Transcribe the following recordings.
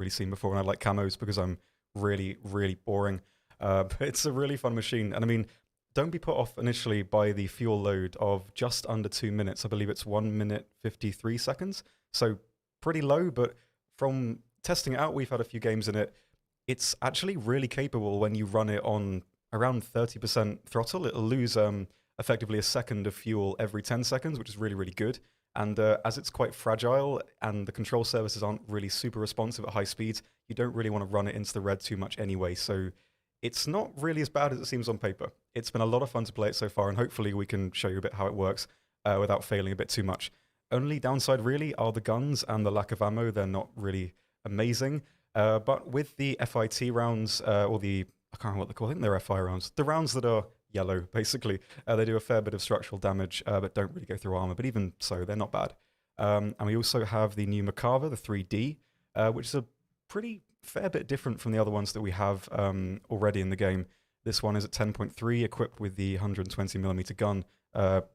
really seen before, and I like camos because I'm really, really boring. But it's a really fun machine, and I mean, don't be put off initially by the fuel load of just under 2 minutes. I believe it's 1 minute 53 seconds, so pretty low, but from testing it out, we've had a few games in it. It's actually really capable when you run it on around 30% throttle. It'll lose effectively a second of fuel every 10 seconds, which is really, really good. And as it's quite fragile and the control services aren't really super responsive at high speeds, you don't really want to run it into the red too much anyway. So it's not really as bad as it seems on paper. It's been a lot of fun to play it so far, and hopefully we can show you a bit how it works without failing a bit too much. Only downside really are the guns and the lack of ammo. They're not really amazing. But with the FIT rounds, or the, I can't remember what they're called, I think they're FI rounds. The rounds that are yellow, basically. They do a fair bit of structural damage, but don't really go through armor. But even so, they're not bad. And we also have the new Macarva, the 3D, which is a pretty fair bit different from the other ones that we have already in the game. This one is at 10.3, equipped with the 120mm gun,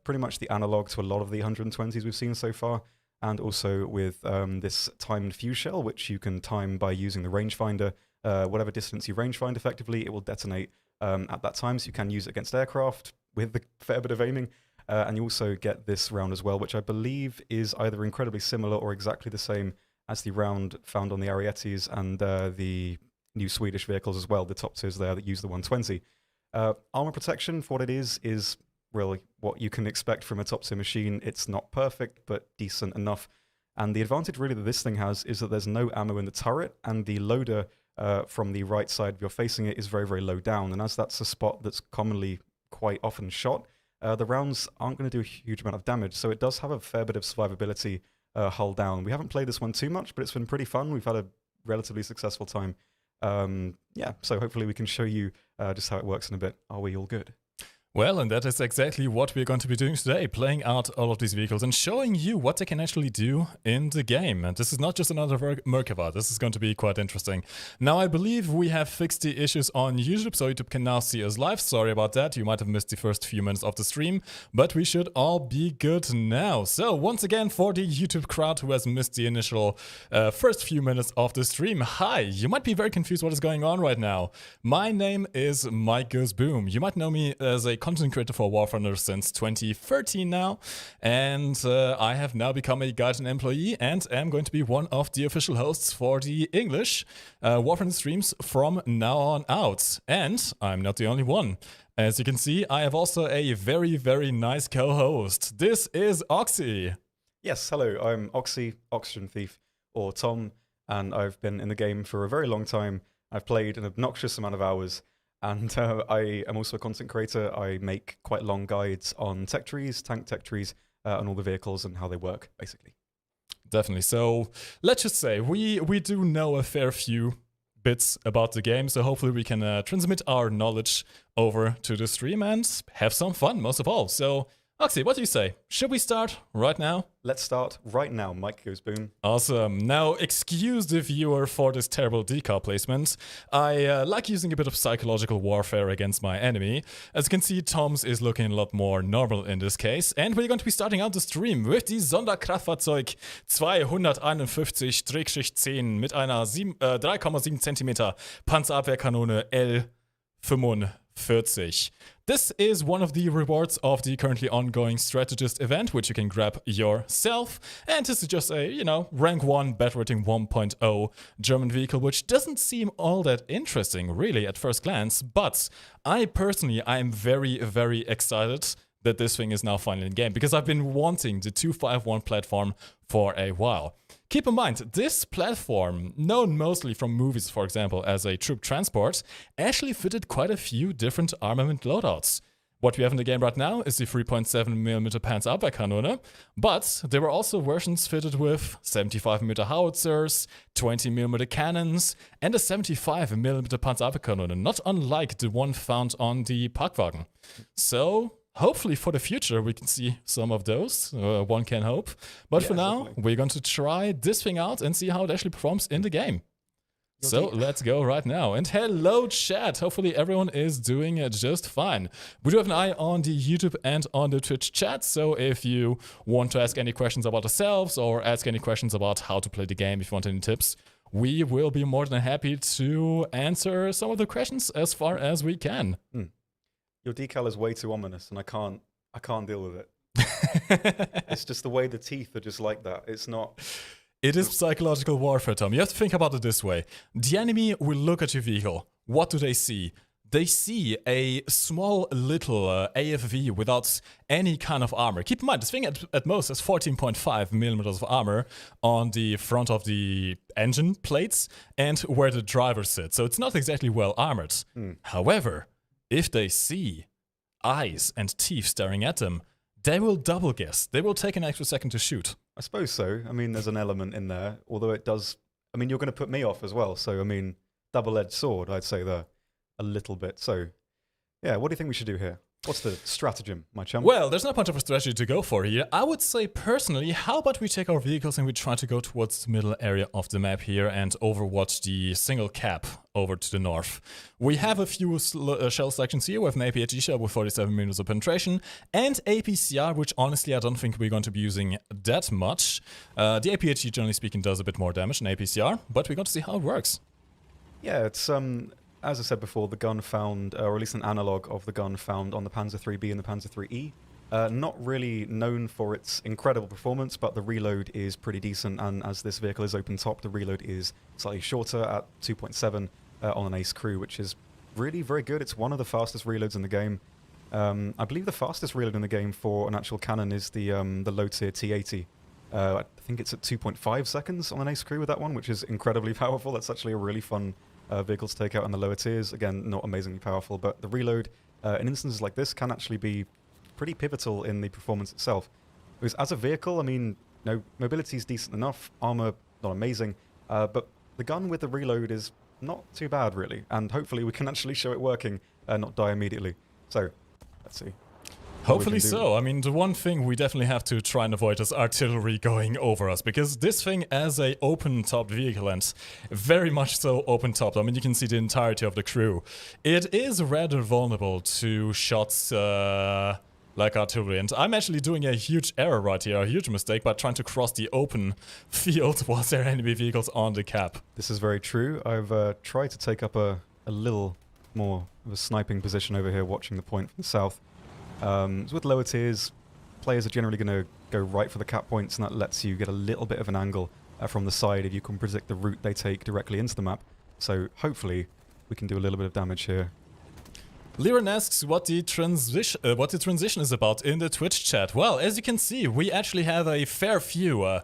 pretty much the analog to a lot of the 120s we've seen so far, and also with this timed fuse shell, which you can time by using the rangefinder. Whatever distance you rangefind effectively, it will detonate at that time, so you can use it against aircraft with a fair bit of aiming. And you also get this round as well, which I believe is either incredibly similar or exactly the same as the round found on the Arietis and the new Swedish vehicles as well, the top tiers there that use the 120. Armor protection, for what it is really what you can expect from a top tier machine. It's not perfect, but decent enough. And the advantage really that this thing has is that there's no ammo in the turret, and the loader from the right side if you're facing it is very, very low down. And as that's a spot that's commonly quite often shot, the rounds aren't going to do a huge amount of damage. So it does have a fair bit of survivability hull down. We haven't played this one too much, but it's been pretty fun. We've had a relatively successful time. Yeah, so hopefully we can show you just how it works in a bit. Are we all good? Well, and that is exactly what we're going to be doing today, playing out all of these vehicles and showing you what they can actually do in the game. And this is not just another Merkava, this is going to be quite interesting. Now, I believe we have fixed the issues on YouTube, so YouTube can now see us live. Sorry about that, you might have missed the first few minutes of the stream, but we should all be good now. So, once again, for the YouTube crowd who has missed the initial first few minutes of the stream, hi! You might be very confused what is going on right now. My name is MikeGoesBoom. You might know me as a content creator for War Thunder since 2013 now, and I have now become a Guardian employee and am going to be one of the official hosts for the English War Thunder streams from now on out. And I'm not the only one. As you can see, I have also a very, very nice co-host. This is Oxy. Yes, hello, I'm Oxy, Oxygen Thief, or Tom, and I've been in the game for a very long time. I've played an obnoxious amount of hours. And I am also a content creator. I make quite long guides on tech trees, tank tech trees, and all the vehicles and how they work, basically. Definitely. So let's just say we do know a fair few bits about the game. So hopefully we can transmit our knowledge over to the stream and have some fun, most of all. So, Oxy, what do you say? Should we start right now? Let's start right now. MikeGoesBoom. Awesome. Now, excuse the viewer for this terrible decal placement. I like using a bit of psychological warfare against my enemy. As you can see, Tom's is looking a lot more normal in this case. And we're going to be starting out the stream with the Sonderkraftfahrzeug 251-10 mit einer 3,7 cm Panzerabwehrkanone L45. This is one of the rewards of the currently ongoing Strategist event, which you can grab yourself. And this is just a, rank 1 battle rating 1.0 German vehicle, which doesn't seem all that interesting, really, at first glance. But I personally, I'm very, very excited that this thing is now finally in game, because I've been wanting the 251 platform for a while. Keep in mind, this platform, known mostly from movies, for example, as a troop transport, actually fitted quite a few different armament loadouts. What we have in the game right now is the 3.7mm Panzerabwehrkanone, but there were also versions fitted with 75mm howitzers, 20mm cannons, and a 75mm Panzerabwehrkanone, not unlike the one found on the Parkwagen. So hopefully for the future we can see some of those, one can hope. But yeah, for now, definitely, we're going to try this thing out and see how it actually performs in the game. So let's go right now. And hello chat, hopefully everyone is doing just fine. We do have an eye on the YouTube and on the Twitch chat, so if you want to ask any questions about ourselves or ask any questions about how to play the game, if you want any tips, we will be more than happy to answer some of the questions as far as we can. Your decal is way too ominous, and I can't deal with it. It's just the way the teeth are just like that. It's not. It is psychological warfare, Tom. You have to think about it this way. The enemy will look at your vehicle. What do they see? They see a small little AFV without any kind of armor. Keep in mind, this thing at most has 14.5 millimeters of armor on the front of the engine plates and where the driver sits. So it's not exactly well armored. However, if they see eyes and teeth staring at them, they will double guess. They will take an extra second to shoot. I suppose so. I mean, there's an element in there, although it does. I mean, you're going to put me off as well. So, I mean, double-edged sword, I'd say there a little bit. So, yeah, what do you think we should do here? What's the stratagem, my chum? Well, there's not much of a strategy to go for here. I would say personally, how about we take our vehicles and we try to go towards the middle area of the map here and overwatch the single cap over to the north. We have a few shell sections here with an APHG shell with 47 meters of penetration and APCR, which honestly I don't think we're going to be using that much. The APHG, generally speaking, does a bit more damage than APCR, but we're going to see how it works. Yeah, it's as I said before, the gun found, or at least an analog of the gun found on the Panzer IIIB and the Panzer IIIE. Not really known for its incredible performance, but the reload is pretty decent, and as this vehicle is open top, the reload is slightly shorter at 2.7 on an Ace Crew, which is really very good. It's one of the fastest reloads in the game. I believe the fastest reload in the game for an actual cannon is the low-tier T80. I think it's at 2.5 seconds on an Ace Crew with that one, which is incredibly powerful. That's actually a really fun vehicle to take out in the lower tiers. Again, not amazingly powerful, but the reload in instances like this can actually be pretty pivotal in the performance itself. Because as a vehicle, I mean, mobility is decent enough, armor not amazing, but the gun with the reload is not too bad really, and hopefully we can actually show it working and not die immediately. So, let's see. Hopefully so. I mean, the one thing we definitely have to try and avoid is artillery going over us, because this thing as a open-topped vehicle, and very much so open-topped, I mean, you can see the entirety of the crew, it is rather vulnerable to shots like artillery. And I'm actually doing a huge error right here, a huge mistake, by trying to cross the open field whilst there are enemy vehicles on the cap. This is very true. I've tried to take up a little more of a sniping position over here, watching the point from the south. So with lower tiers, players are generally going to go right for the cap points, and that lets you get a little bit of an angle from the side if you can predict the route they take directly into the map. So hopefully we can do a little bit of damage here. Liran asks what the transition is about in the Twitch chat. Well, as you can see, we actually have a fair few,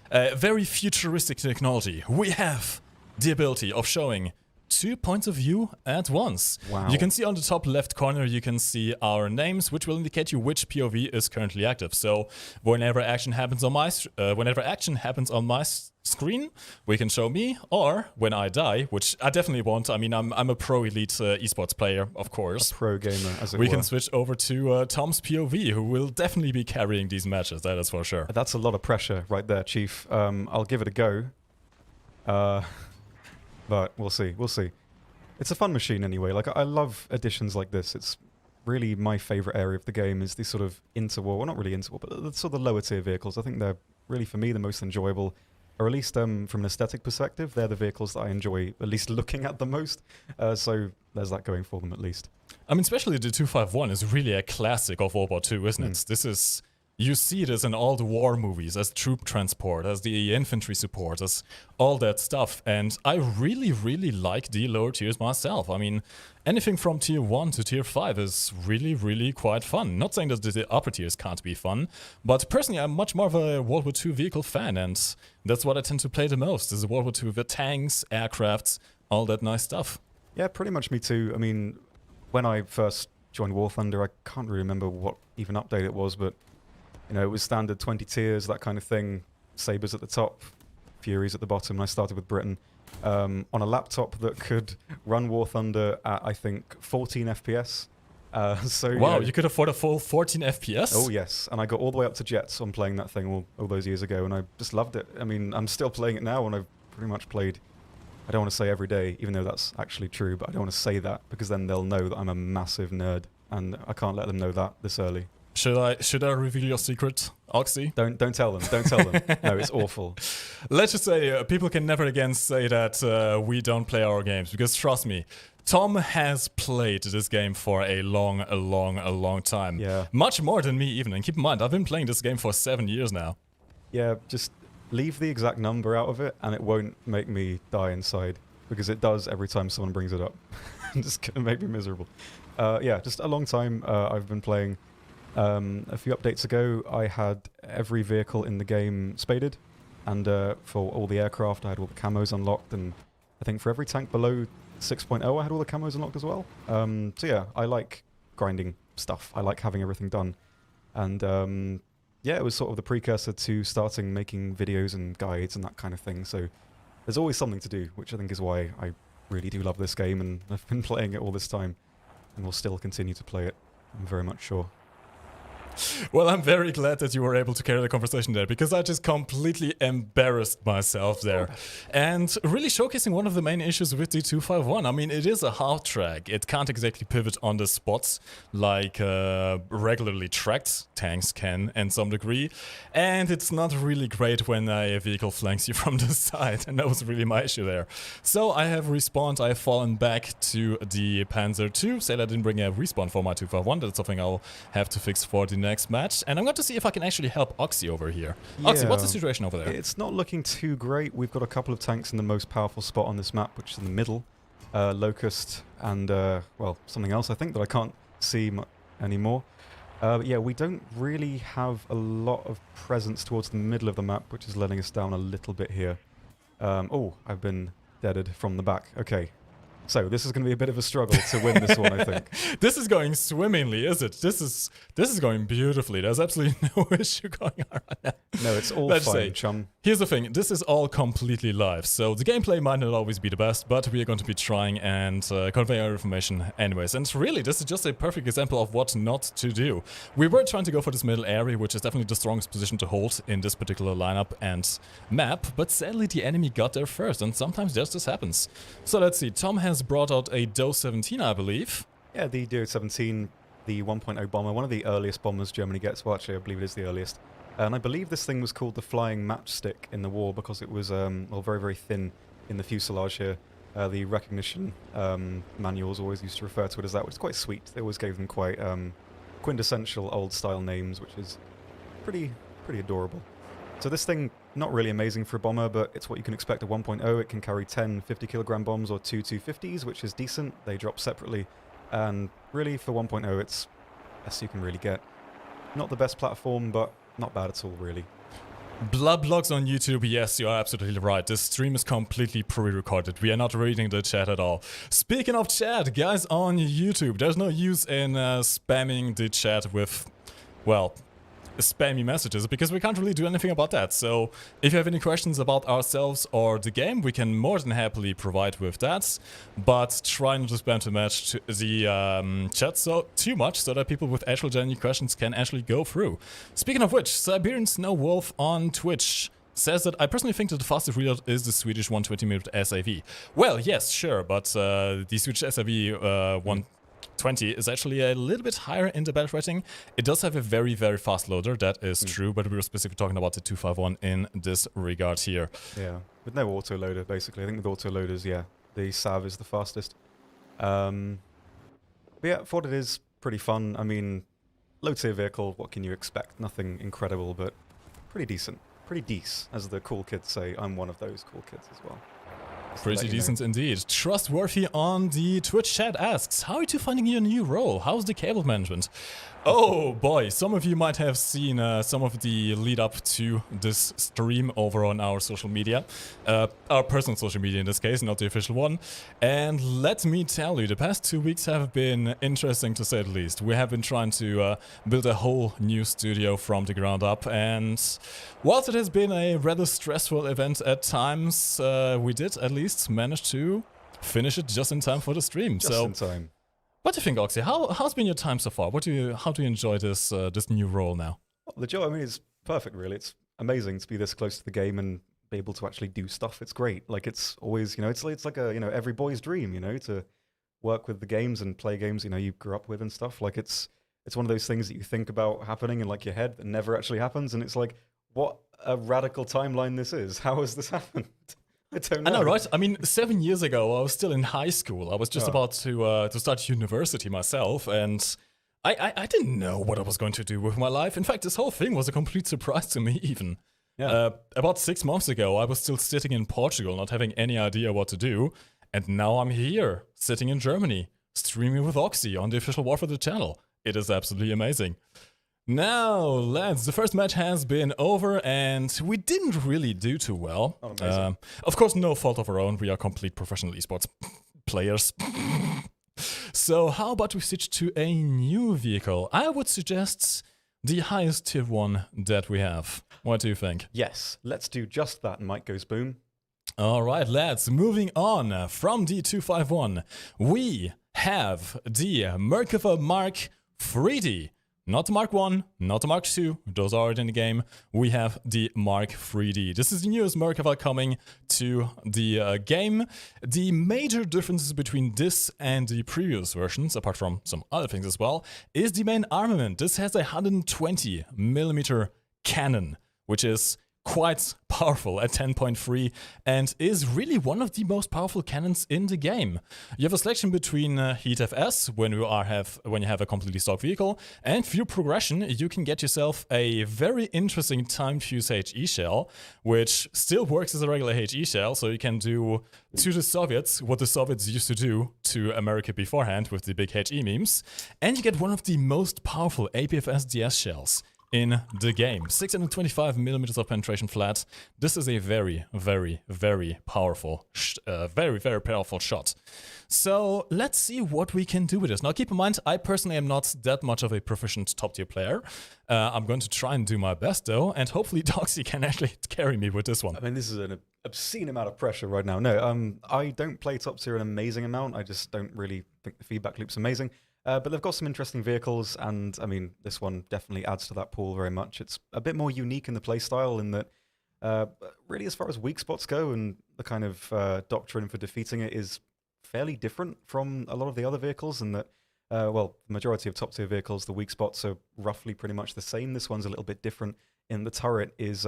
very futuristic technology. We have the ability of showing 2 points of view at once. Wow. You can see on the top left corner, you can see our names, which will indicate you which POV is currently active. So whenever action happens on my screen, we can show me, or when I die, which I definitely won't. I mean, I'm a pro elite esports player, of course. A pro gamer, as it we were. can switch over to Tom's POV, who will definitely be carrying these matches. That is for sure. That's a lot of pressure right there, Chief. I'll give it a go. But we'll see. We'll see. It's a fun machine anyway. Like, I love additions like this. It's really my favorite area of the game is these sort of interwar, well, not really interwar, but the sort of lower tier vehicles. I think they're really, for me, the most enjoyable, or at least from an aesthetic perspective, they're the vehicles that I enjoy at least looking at the most. So there's that going for them at least. I mean, especially the 251 is really a classic of World War II, isn't it? This is... You see this in all the war movies, as troop transport, as the infantry support, as all that stuff. And I really, really like the lower tiers myself. I mean, anything from tier 1 to tier 5 is really, really quite fun. Not saying that the upper tiers can't be fun, but personally, I'm much more of a World War II vehicle fan, and that's what I tend to play the most, is World War II with tanks, aircrafts, all that nice stuff. Yeah, pretty much me too. I mean, when I first joined War Thunder, I can't really remember what even update it was, but you know, it was standard 20 tiers, that kind of thing. Sabres at the top, Furies at the bottom, and I started with Britain. On a laptop that could run War Thunder at, I think, 14 FPS. So wow, you could afford a full 14 FPS? Oh, yes. And I got all the way up to Jets on playing that thing all those years ago, and I just loved it. I mean, I'm still playing it now, and I've pretty much played, I don't want to say every day, even though that's actually true, but I don't want to say that, because then they'll know that I'm a massive nerd, and I can't let them know that this early. Should I reveal your secret, Oxy? Don't tell them. Don't tell them. No, it's awful. Let's just say people can never again say that we don't play our games, because trust me, Tom has played this game for a long time. Yeah. Much more than me even. And keep in mind, I've been playing this game for 7 years now. Yeah, just leave the exact number out of it, and it won't make me die inside, because it does every time someone brings it up. It's just gonna make me miserable. Yeah, just a long time I've been playing. A few updates ago, I had every vehicle in the game spaded, and for all the aircraft, I had all the camos unlocked, and I think for every tank below 6.0, I had all the camos unlocked as well. So yeah, I like grinding stuff. I like having everything done. And yeah, it was sort of the precursor to starting making videos and guides and that kind of thing. So there's always something to do, which I think is why I really do love this game, and I've been playing it all this time, and will still continue to play it, I'm very much sure. Well, I'm very glad that you were able to carry the conversation there, because I just completely embarrassed myself there. And really showcasing one of the main issues with the 251. I mean, it is a hard track. It can't exactly pivot on the spots like regularly tracked tanks can in some degree. And it's not really great when a vehicle flanks you from the side. And that was really my issue there. So I have respawned. I have fallen back to the Panzer II. Say I didn't bring a respawn for my 251. That's something I'll have to fix for the next match, and I'm going to see if I can actually help Oxy over here. Oxy, what's the situation over there? It's not looking too great. We've got a couple of tanks in the most powerful spot on this map, which is in the middle. Locust and, well, something else I think that I can't see anymore. But yeah, we don't really have a lot of presence towards the middle of the map, which is letting us down a little bit here. Oh, I've been deaded from the back. Okay. So this is going to be a bit of a struggle to win this one, I think. This is going swimmingly, is it? This is going beautifully. There's absolutely no issue going on right now. No, it's all fine, chum. Here's the thing. This is all completely live, so the gameplay might not always be the best, but we are going to be trying and convey our information anyways. And really, this is just a perfect example of what not to do. We were trying to go for this middle area, which is definitely the strongest position to hold in this particular lineup and map, but sadly the enemy got there first, and sometimes just this happens. So let's see. Tom has brought out a DO 17, I believe. Yeah, the DO 17, the 1.0 bomber, one of the earliest bombers Germany gets. Well, actually, I believe it is the earliest. And I believe this thing was called the flying matchstick in the war because it was well, very, very thin in the fuselage here. The recognition manuals always used to refer to it as that, which is quite sweet. They always gave them quite quintessential old-style names, which is pretty adorable. So this thing, not really amazing for a bomber, but it's what you can expect at 1.0. It can carry 10 50-kilogram bombs or 2 250s, which is decent. They drop separately. And really, for 1.0, it's the best you can really get. Not the best platform, but not bad at all, really. Blood blogs on YouTube, yes, you are absolutely right. This stream is completely pre-recorded. We are not reading the chat at all. Speaking of chat, guys on YouTube, there's no use in spamming the chat with, well, spammy messages, because we can't really do anything about that. So if you have any questions about ourselves or the game, we can more than happily provide with that, but try not to spam the chat so too much, so that people with actual genuine questions can actually go through. Speaking of which, Siberian Snow Wolf on Twitch says that I personally think that the fastest reload is the Swedish 120mm SAV. Well, yes, sure, but the Swedish SAV 120 is actually a little bit higher in the battle rating. It does have a very, very fast loader, that is true, but we were specifically talking about the 251 in this regard here. Yeah, with no autoloader, basically. I think with autoloaders, yeah, the SAV is the fastest. But yeah, for what it is, pretty fun. I mean, low-tier vehicle, what can you expect? Nothing incredible, but pretty decent. Pretty decent, as the cool kids say. I'm one of those cool kids as well. Pretty decent indeed. Trustworthy on the Twitch chat asks, how are you finding your new role? How's the cable management? Oh boy, some of you might have seen some of the lead up to this stream over on our social media. Our personal social media in this case, not the official one. And let me tell you, the past 2 weeks have been interesting to say the least. We have been trying to build a whole new studio from the ground up. And whilst it has been a rather stressful event at times, we did at least manage to finish it just in time for the stream. Just in time. What do you think, Oxy? How's been your time so far? How do you enjoy this this new role now? Well, the job, I mean, it's perfect, really. It's amazing to be this close to the game and be able to actually do stuff. It's great. Like, it's always, you know, it's like a, you know, every boy's dream, you know, to work with the games and play games, you know, you grew up with and stuff. Like, it's it's one of those things that you think about happening in like your head that never actually happens, and it's like, what a radical timeline this is. How has this happened? I don't know. I know, right? I mean, 7 years ago, I was still in high school. I was just about to start university myself, and I didn't know what I was going to do with my life. In fact, this whole thing was a complete surprise to me, even. Yeah. About 6 months ago, I was still sitting in Portugal, not having any idea what to do, and now I'm here, sitting in Germany, streaming with Oxy on the official War for the channel. It is absolutely amazing. Now, lads, the first match has been over, and we didn't really do too well. Oh, amazing. Of course, no fault of our own. We are complete professional esports players. So how about we switch to a new vehicle? I would suggest the highest tier one that we have. What do you think? Yes, let's do just that, Mike Goes Boom. All right, lads, moving on from the 251, we have the Merkava Mark 3D. Not the Mark 1, not the Mark 2, those are already in the game. We have the Mark 3D. This is the newest Merkava coming to the game. The major differences between this and the previous versions, apart from some other things as well, is the main armament. This has a 120mm cannon, which is quite powerful at 10.3 and is really one of the most powerful cannons in the game. You have a selection between Heat FS when you have a completely stock vehicle, and through progression you can get yourself a very interesting timed fuse HE shell, which still works as a regular HE shell, so you can do to the Soviets what the Soviets used to do to America beforehand with the big HE memes, and you get one of the most powerful APFS DS shells in the game. 625mm of penetration flat. This is a very, very, very powerful, very powerful shot. So let's see what we can do with this. Now keep in mind, I personally am not that much of a proficient top tier player. I'm going to try and do my best though, and hopefully Doxy can actually carry me with this one. I mean, this is an obscene amount of pressure right now. No, I don't play top tier an amazing amount. I just don't really think the feedback loop's amazing. But they've got some interesting vehicles, and I mean, this one definitely adds to that pool very much. It's a bit more unique in the playstyle in that, really, as far as weak spots go, and the kind of doctrine for defeating it is fairly different from a lot of the other vehicles, in that, well, the majority of top tier vehicles, the weak spots are roughly pretty much the same. This one's a little bit different, in the turret is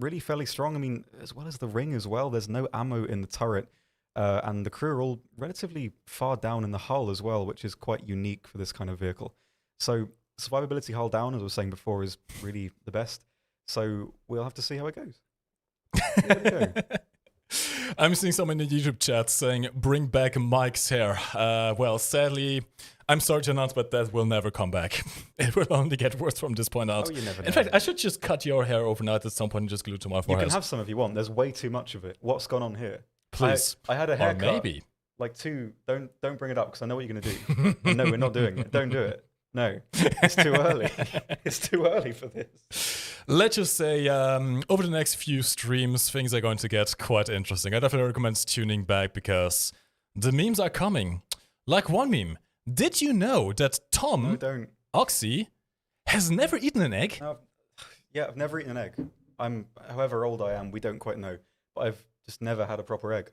really fairly strong. I mean, as well as the ring as well, there's no ammo in the turret. And the crew are all relatively far down in the hull as well, which is quite unique for this kind of vehicle. So survivability hull down, as I was saying before, is really the best. So we'll have to see how it goes. I'm seeing someone in the YouTube chat saying, bring back Mike's hair. Well, sadly, I'm sorry to announce, but that will never come back. It will only get worse from this point out. Oh, you never know. In fact, I should just cut your hair overnight at some point and just glue it to my forehead. You can have some if you want. There's way too much of it. What's gone on here? Please. I had a haircut. Or maybe. Like two. Don't bring it up because I know what you're going to do. No, we're not doing it. Don't do it. No, it's too early. It's too early for this. Let's just say, over the next few streams, things are going to get quite interesting. I definitely recommend tuning back because the memes are coming. Like one meme. Did you know that Tom Oxy has never eaten an egg? Yeah, I've never eaten an egg. However old I am, we don't quite know. But I've just never had a proper egg.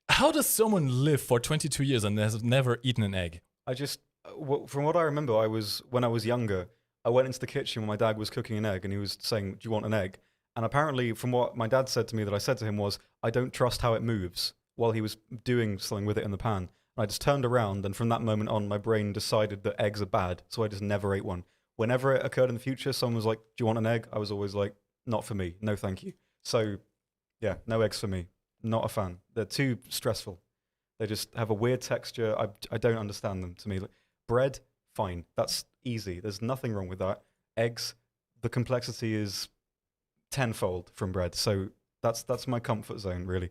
How does someone live for 22 years and has never eaten an egg? I just, from what I remember, when I was younger, I went into the kitchen when my dad was cooking an egg and he was saying, do you want an egg? And apparently, from what my dad said to me that I said to him was, I don't trust how it moves, while he was doing something with it in the pan. And I just turned around, and from that moment on, my brain decided that eggs are bad, so I just never ate one. Whenever it occurred in the future, someone was like, do you want an egg? I was always like, not for me, no thank you. So yeah, no eggs for me. Not a fan. They're too stressful. They just have a weird texture. I don't understand them to me. Like, bread, fine. That's easy. There's nothing wrong with that. Eggs, the complexity is tenfold from bread. So that's my comfort zone, really.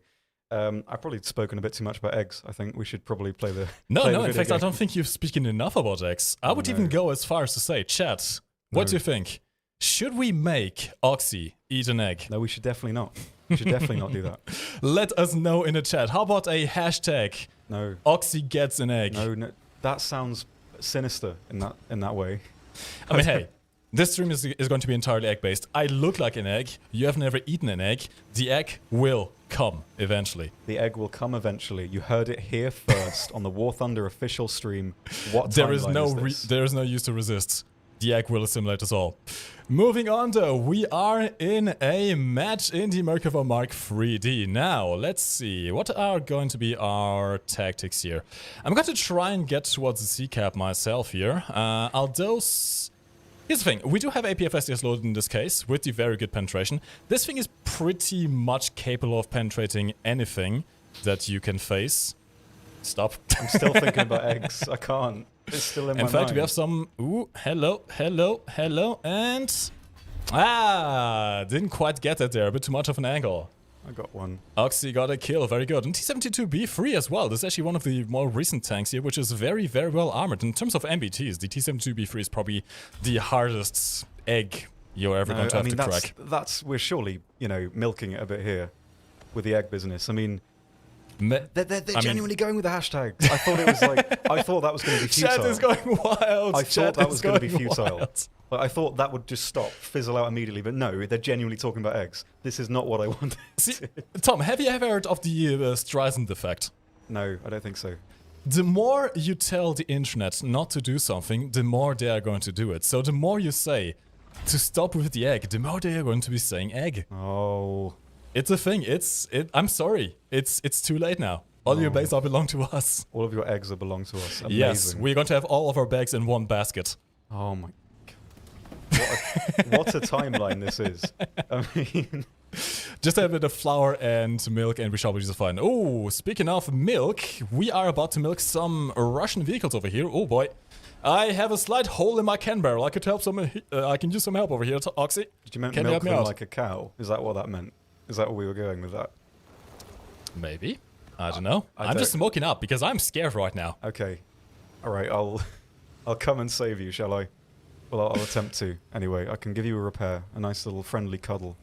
I've probably spoken a bit too much about eggs. I think we should probably play the No, in fact, game. I don't think you've spoken enough about eggs. I would even go as far as to say, chat, what do you think? Should we make Oxy eat an egg? No, we should definitely not. We should definitely not do that. Let us know in the chat. How about a hashtag? No. Oxy gets an egg. No. That sounds sinister in that way. I mean, hey, This stream is going to be entirely egg-based. I look like an egg. You have never eaten an egg. The egg will come eventually. The egg will come eventually. You heard it here first on the War Thunder official stream. What There is timeline is this? no use to resist. The egg will assimilate us all. Moving on though, we are in a match in the Merkava Mark 3D. Now, let's see. What are going to be our tactics here? I'm going to try and get towards the C-cap myself here. Here's the thing. We do have APFSDS loaded in this case with the very good penetration. This thing is pretty much capable of penetrating anything that you can face. Stop. I'm still thinking about eggs. I can't. It's still in my mind. In fact, we have some... Ooh, hello, and... Didn't quite get that there. A bit too much of an angle. I got one. Oxy got a kill. Very good. And T-72B3 as well. This is actually one of the more recent tanks here, which is very, very well armored. In terms of MBTs, the T-72B3 is probably the hardest egg you're ever going to have to crack. We're surely, milking it a bit here with the egg business. I mean... They're genuinely going with the hashtags. I thought it was I thought that was going to be futile. Chat is going wild. I thought that was going to be futile. Wild. I thought that would just stop, fizzle out immediately. But no, they're genuinely talking about eggs. This is not what I wanted. See, Tom, have you ever heard of the Streisand effect? No, I don't think so. The more you tell the internet not to do something, the more they are going to do it. So the more you say to stop with the egg, the more they are going to be saying egg. Oh. It's a thing. I'm sorry. It's too late now. All your bags are belong to us. All of your eggs belong to us. Amazing. Yes, we're going to have all of our bags in one basket. Oh my God. What a timeline this is. I mean... Just a bit of flour and milk and we shall be just fine. Oh, speaking of milk, we are about to milk some Russian vehicles over here. Oh boy. I have a slight hole in my can barrel. I can use some help over here, Oxy. Did you mean milk them like a cow? Is that what that meant? Is that what we were going with that? Maybe. I don't know. I'm just smoking up because I'm scared right now. Okay. All right, I'll come and save you, shall I? Well, I'll attempt to. Anyway, I can give you a repair. A nice little friendly cuddle.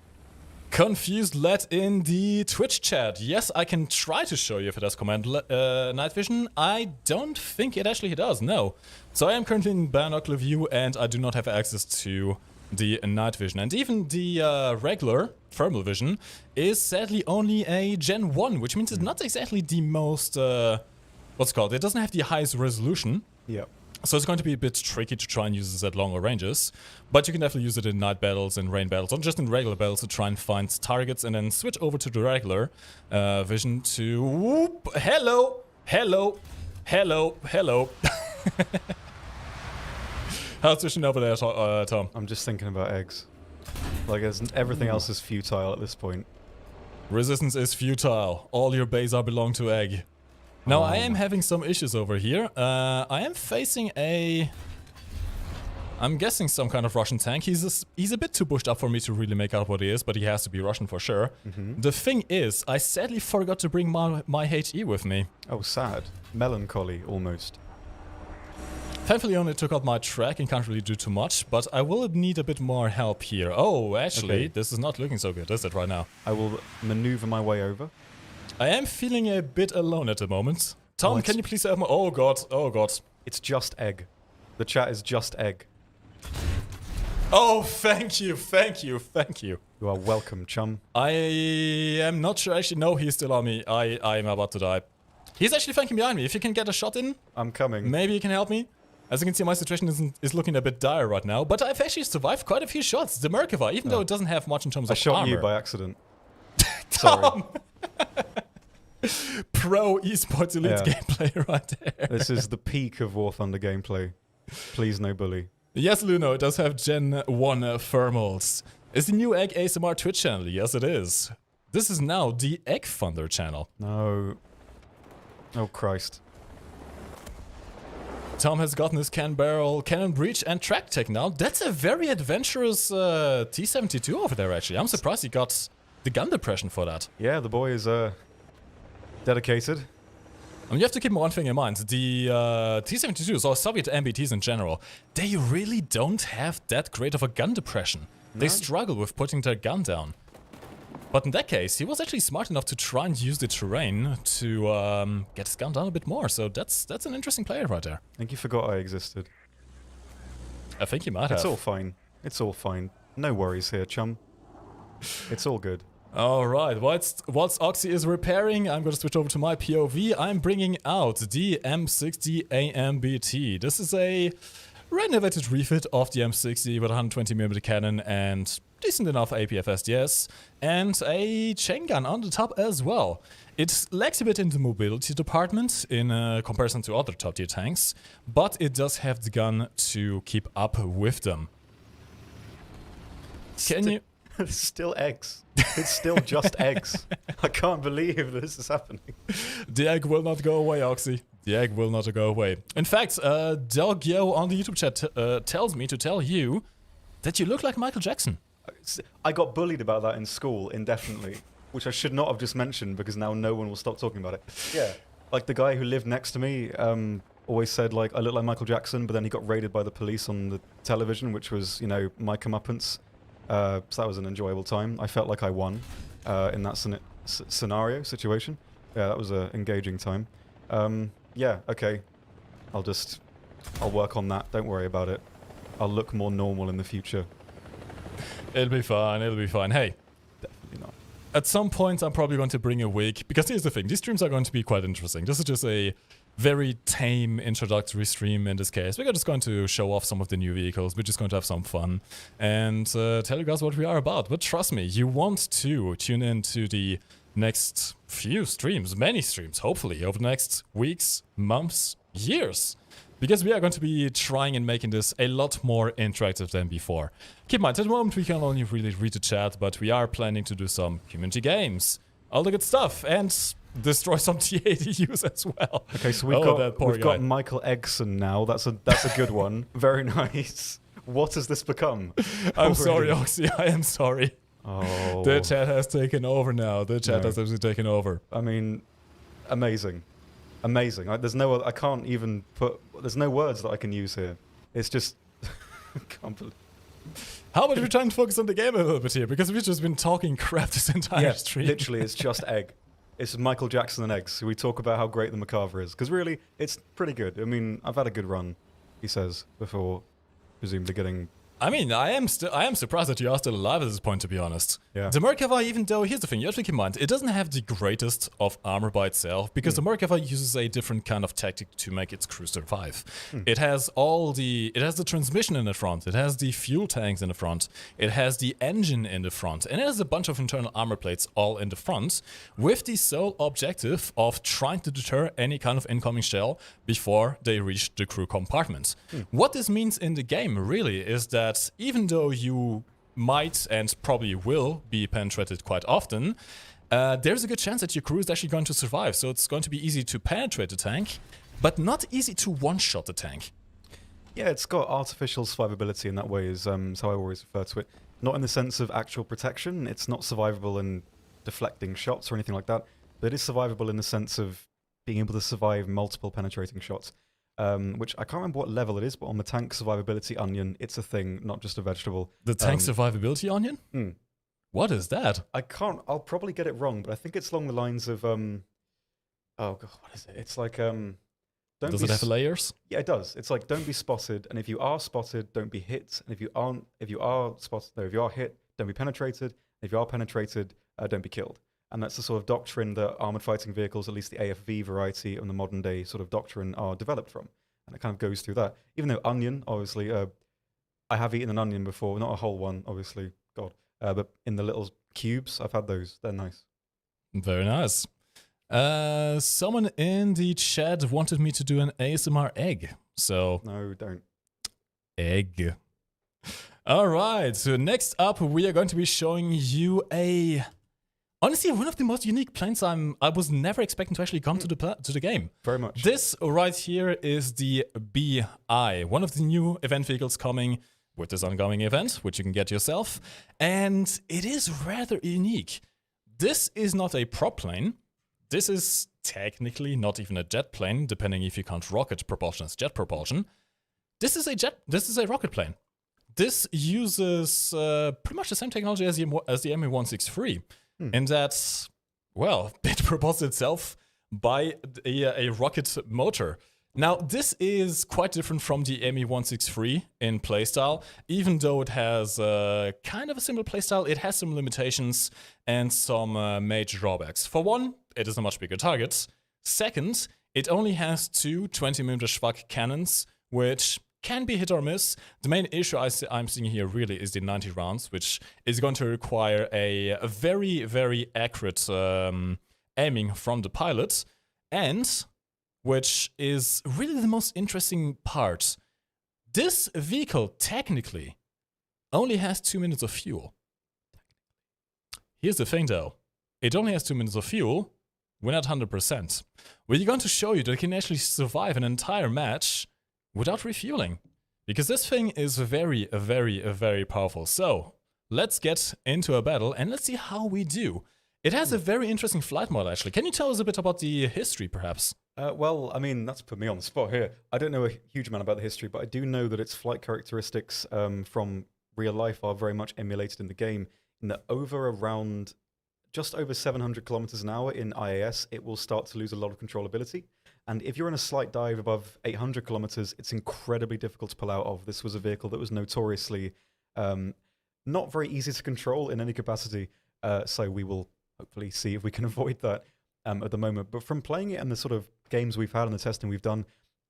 Confused lad in the Twitch chat. Yes, I can try to show you if it has command night vision. I don't think it actually does, no. So I am currently in binocular view and I do not have access to the night vision. And even the regular thermal vision is sadly only a Gen 1, which means it's not exactly the most, what's it called? It doesn't have the highest resolution. Yeah. So it's going to be a bit tricky to try and use this at longer ranges. But you can definitely use it in night battles and rain battles, or just in regular battles to try and find targets and then switch over to the regular vision to... Whoop, hello! How's vision over there, Tom? I'm just thinking about eggs. Everything else is futile at this point. Resistance is futile. All your bays belong to egg. Now, I am having some issues over here. I am facing I'm guessing some kind of Russian tank. He's a bit too bushed up for me to really make out what he is, but he has to be Russian for sure. The thing is, I sadly forgot to bring my HE with me. Oh, sad. Melancholy, almost. Thankfully, I only took out my track and can't really do too much, but I will need a bit more help here. Oh, actually, This is not looking so good, is it, right now? I will maneuver my way over. I am feeling a bit alone at the moment. Tom, can you please help me? Oh god, oh god. It's just egg. The chat is just egg. Oh, thank you. You are welcome, chum. I am not sure, actually, no, he's still on me. I am about to die. He's actually flanking behind me. If you can get a shot in, I'm coming. Maybe you can help me. As you can see, my situation is looking a bit dire right now, but I've actually survived quite a few shots. The Merkava, even though it doesn't have much in terms of armor. I shot you by accident. Sorry. Pro esports elite gameplay right there. This is the peak of War Thunder gameplay. Please, no bully. Yes, Luno, it does have Gen 1 thermals. Is the new Egg ASMR Twitch channel? Yes, it is. This is now the Egg Thunder channel. No. Oh, Christ. Tom has gotten his cannon breach and track tech now. That's a very adventurous T-72 over there, actually. I'm surprised he got the gun depression for that. Yeah, the boy is dedicated. I mean, you have to keep one thing in mind. The T-72s, or Soviet MBTs in general, they really don't have that great of a gun depression. No. They struggle with putting their gun down. But in that case, he was actually smart enough to try and use the terrain to get his gun down a bit more. So that's an interesting player right there. I think you forgot I existed. I think you might have. It's all fine. It's all fine. No worries here, chum. It's all good. All right, whilst Oxy is repairing, I'm going to switch over to my POV. I'm bringing out the M60 AMBT. This is a renovated refit of the M60 with a 120mm cannon and decent enough APF SDS, and a chain gun on the top as well. It lacks a bit in the mobility department in comparison to other top tier tanks, but it does have the gun to keep up with them. Can you... It's still eggs. It's still just eggs. I can't believe this is happening. The egg will not go away, Oxy. The egg will not go away. In fact, Delgio on the YouTube chat tells me to tell you that you look like Michael Jackson. I got bullied about that in school indefinitely, which I should not have just mentioned because now no one will stop talking about it. Yeah. Like the guy who lived next to me always said, like, I look like Michael Jackson, but then he got raided by the police on the television, which was, you know, my comeuppance. So that was an enjoyable time. I felt like I won in that scenario, situation. Yeah, that was an engaging time. Yeah, okay. I'll work on that. Don't worry about it. I'll look more normal in the future. It'll be fine, it'll be fine. Hey. Definitely not. At some point, I'm probably going to bring a wig, because here's the thing, these streams are going to be quite interesting. This is just a very tame introductory stream in this case. We're just going to show off some of the new vehicles, we're just going to have some fun, and tell you guys what we are about. But trust me, you want to tune in to the next few streams, many streams, hopefully, over the next weeks, months, years. Because we are going to be trying and making this a lot more interactive than before. Keep in mind, at the moment we can only really read the chat, but we are planning to do some community games, all the good stuff, and destroy some T80Us as well. Okay, so we've got Michael Eggson now. That's a good one. Very nice. What has this become? I'm sorry, Oxy. I am sorry. Oh. The chat has taken over now. The chat has actually taken over. I mean, amazing. Amazing. There's no words that I can use here. It's just can't believe. How about we try and focus on the game a little bit here? Because we've just been talking crap this entire stream. Literally, it's just egg. It's Michael Jackson and eggs. We talk about how great the Macabre is. Because really, it's pretty good. I mean, I've had a good run, he says, before presumably getting... I mean, I am surprised that you are still alive at this point, to be honest. Yeah. The Merkava, even though, here's the thing, you have to keep in mind, it doesn't have the greatest of armor by itself, because the Merkava uses a different kind of tactic to make its crew survive. It has it has the transmission in the front, it has the fuel tanks in the front, it has the engine in the front, and it has a bunch of internal armor plates all in the front, with the sole objective of trying to deter any kind of incoming shell before they reach the crew compartment. What this means in the game, really, is that even though you might and probably will be penetrated quite often, there's a good chance that your crew is actually going to survive. So it's going to be easy to penetrate the tank, but not easy to one-shot the tank. Yeah, it's got artificial survivability in that way, is how I always refer to it. Not in the sense of actual protection. It's not survivable in deflecting shots or anything like that, but it is survivable in the sense of being able to survive multiple penetrating shots. Which I can't remember what level it is, but on the tank survivability onion, it's a thing, not just a vegetable. The tank survivability onion? What is that? I'll probably get it wrong, but I think it's along the lines of, oh god, what is it? It's like, does it have layers? Yeah, it does. It's like, don't be spotted, and if you are spotted, don't be hit, and if you are hit, don't be penetrated, and if you are penetrated, don't be killed. And that's the sort of doctrine that armored fighting vehicles, at least the AFV variety of the modern day sort of doctrine, are developed from. And it kind of goes through that. Even though onion, obviously, I have eaten an onion before, not a whole one, obviously, God. But in the little cubes, I've had those. They're nice. Very nice. Someone in the chat wanted me to do an ASMR egg. So... No, don't. Egg. All right. So next up, we are going to be showing you a... Honestly, one of the most unique planes I was never expecting to actually come to the game. Very much. This right here is the BI, one of the new event vehicles coming with this ongoing event, which you can get yourself. And it is rather unique. This is not a prop plane. This is technically not even a jet plane, depending if you count rocket propulsion as jet propulsion. This is a rocket plane. This uses pretty much the same technology as the ME-163. And that's, well, it propels itself by a rocket motor. Now, this is quite different from the ME163 in playstyle. Even though it has kind of a similar playstyle, it has some limitations and some major drawbacks. For one, it is a much bigger target. Second, it only has two 20mm Schwag cannons, which can be hit or miss. The main issue I'm seeing here really is the 90 rounds, which is going to require a very, very accurate aiming from the pilot, and which is really the most interesting part. This vehicle technically only has 2 minutes of fuel. Here's the thing though, it only has 2 minutes of fuel. We're not 100%. We're going to show you that it can actually survive an entire match without refueling, because this thing is very, very, very powerful. So let's get into a battle and let's see how we do. It has a very interesting flight model, actually. Can you tell us a bit about the history, perhaps? Well, I mean, that's put me on the spot here. I don't know a huge amount about the history, but I do know that its flight characteristics from real life are very much emulated in the game, in that around just over 700 kilometers an hour in IAS, it will start to lose a lot of controllability. And if you're in a slight dive above 800 kilometers, it's incredibly difficult to pull out of. This was a vehicle that was notoriously not very easy to control in any capacity. So we will hopefully see if we can avoid that at the moment. But from playing it and the sort of games we've had and the testing we've done,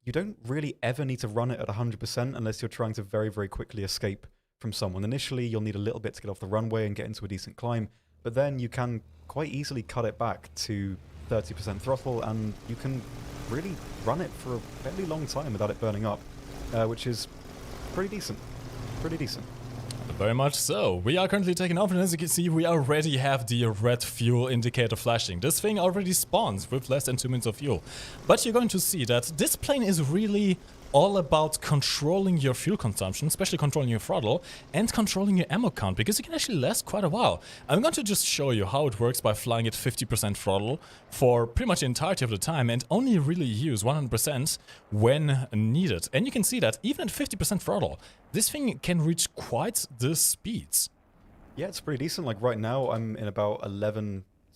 you don't really ever need to run it at 100% unless you're trying to very, very quickly escape from someone. Initially, you'll need a little bit to get off the runway and get into a decent climb. But then you can quite easily cut it back to 30% throttle, and you can really run it for a fairly long time without it burning up, which is pretty decent. Pretty decent. Very much so. We are currently taking off, and as you can see, we already have the red fuel indicator flashing. This thing already spawns with less than 2 minutes of fuel. But you're going to see that this plane is really all about controlling your fuel consumption, especially controlling your throttle and controlling your ammo count, because it can actually last quite a while. I'm going to just show you how it works by flying at 50% throttle for pretty much the entirety of the time and only really use 100% when needed. And you can see that even at 50% throttle, this thing can reach quite the speeds. Yeah, it's pretty decent. Like right now, I'm in about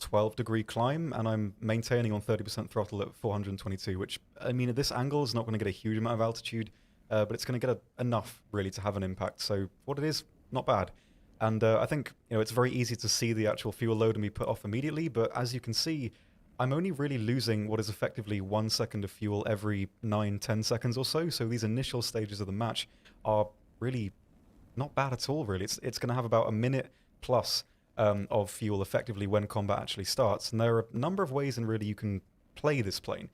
12 degree climb, and I'm maintaining on 30% throttle at 422, which, I mean, at this angle is not going to get a huge amount of altitude, but it's going to get enough really to have an impact. So what it is, not bad. And I think, you know, it's very easy to see the actual fuel load and be put off immediately, but as you can see, I'm only really losing what is effectively 1 second of fuel every 9-10 seconds or so. So these initial stages of the match are really not bad at all, really. It's going to have about a minute plus of fuel effectively when combat actually starts. And there are a number of ways in really you can play this plane,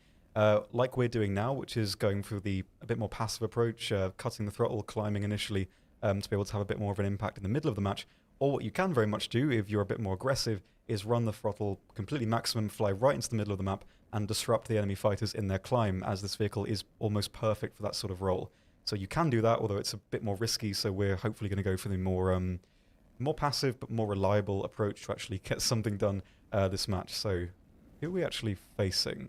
like we're doing now, which is going for a bit more passive approach, cutting the throttle, climbing initially to be able to have a bit more of an impact in the middle of the match. Or what you can very much do, if you're a bit more aggressive, is run the throttle completely maximum, fly right into the middle of the map, and disrupt the enemy fighters in their climb, as this vehicle is almost perfect for that sort of role. So you can do that, although it's a bit more risky, so we're hopefully going to go for the more passive but more reliable approach to actually get something done this match. So who are we actually facing?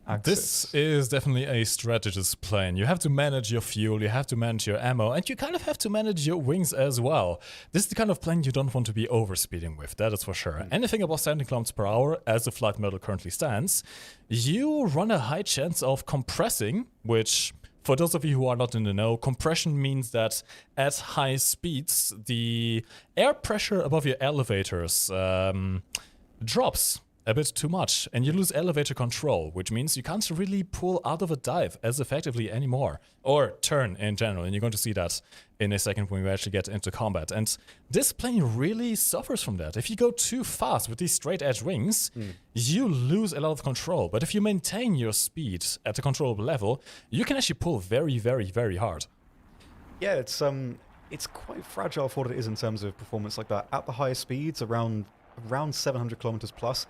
Axis. This is definitely a strategist plane. You have to manage your fuel, you have to manage your ammo, and you kind of have to manage your wings as well. This is the kind of plane you don't want to be overspeeding with, that is for sure. Anything above 70 kilometers per hour, as the flight model currently stands, you run a high chance of compressing, which, for those of you who are not in the know, compression means that at high speeds, the air pressure above your elevators drops a bit too much, and you lose elevator control, which means you can't really pull out of a dive as effectively anymore, or turn in general, and you're going to see that in a second when we actually get into combat. And this plane really suffers from that. If you go too fast with these straight edge wings, you lose a lot of control, but if you maintain your speed at a controllable level, you can actually pull very, very, very hard. Yeah, it's quite fragile for what it is in terms of performance like that. At the highest speeds, around 700 kilometers plus,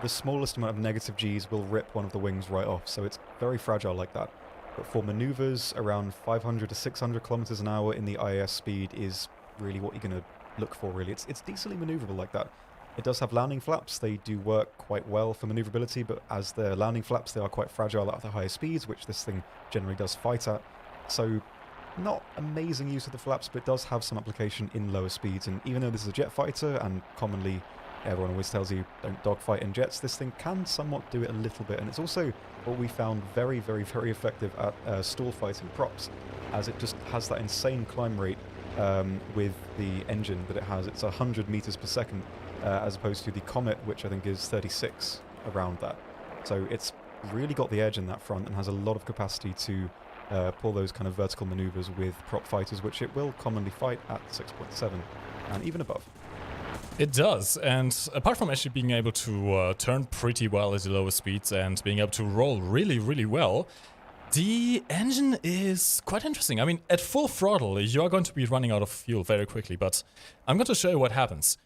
the smallest amount of negative Gs will rip one of the wings right off, so it's very fragile like that. But for maneuvers, around 500 to 600 kilometers an hour in the IAS speed is really what you're going to look for, really. It's decently maneuverable like that. It does have landing flaps. They do work quite well for maneuverability, but as they're landing flaps, they are quite fragile at the higher speeds, which this thing generally does fight at. So not amazing use of the flaps, but it does have some application in lower speeds. And even though this is a jet fighter and commonly everyone always tells you don't dogfight in jets. This thing can somewhat do it a little bit, and it's also what we found very, very, very effective at stall fighting props, as it just has that insane climb rate with the engine that it has. It's 100 meters per second, as opposed to the Comet, which I think is 36 around that. So it's really got the edge in that front and has a lot of capacity to pull those kind of vertical maneuvers with prop fighters, which it will commonly fight at 6.7 and even above. It does, and apart from actually being able to turn pretty well at the lowest speeds and being able to roll really, really well, the engine is quite interesting. I mean, at full throttle, you are going to be running out of fuel very quickly, but I'm going to show you what happens.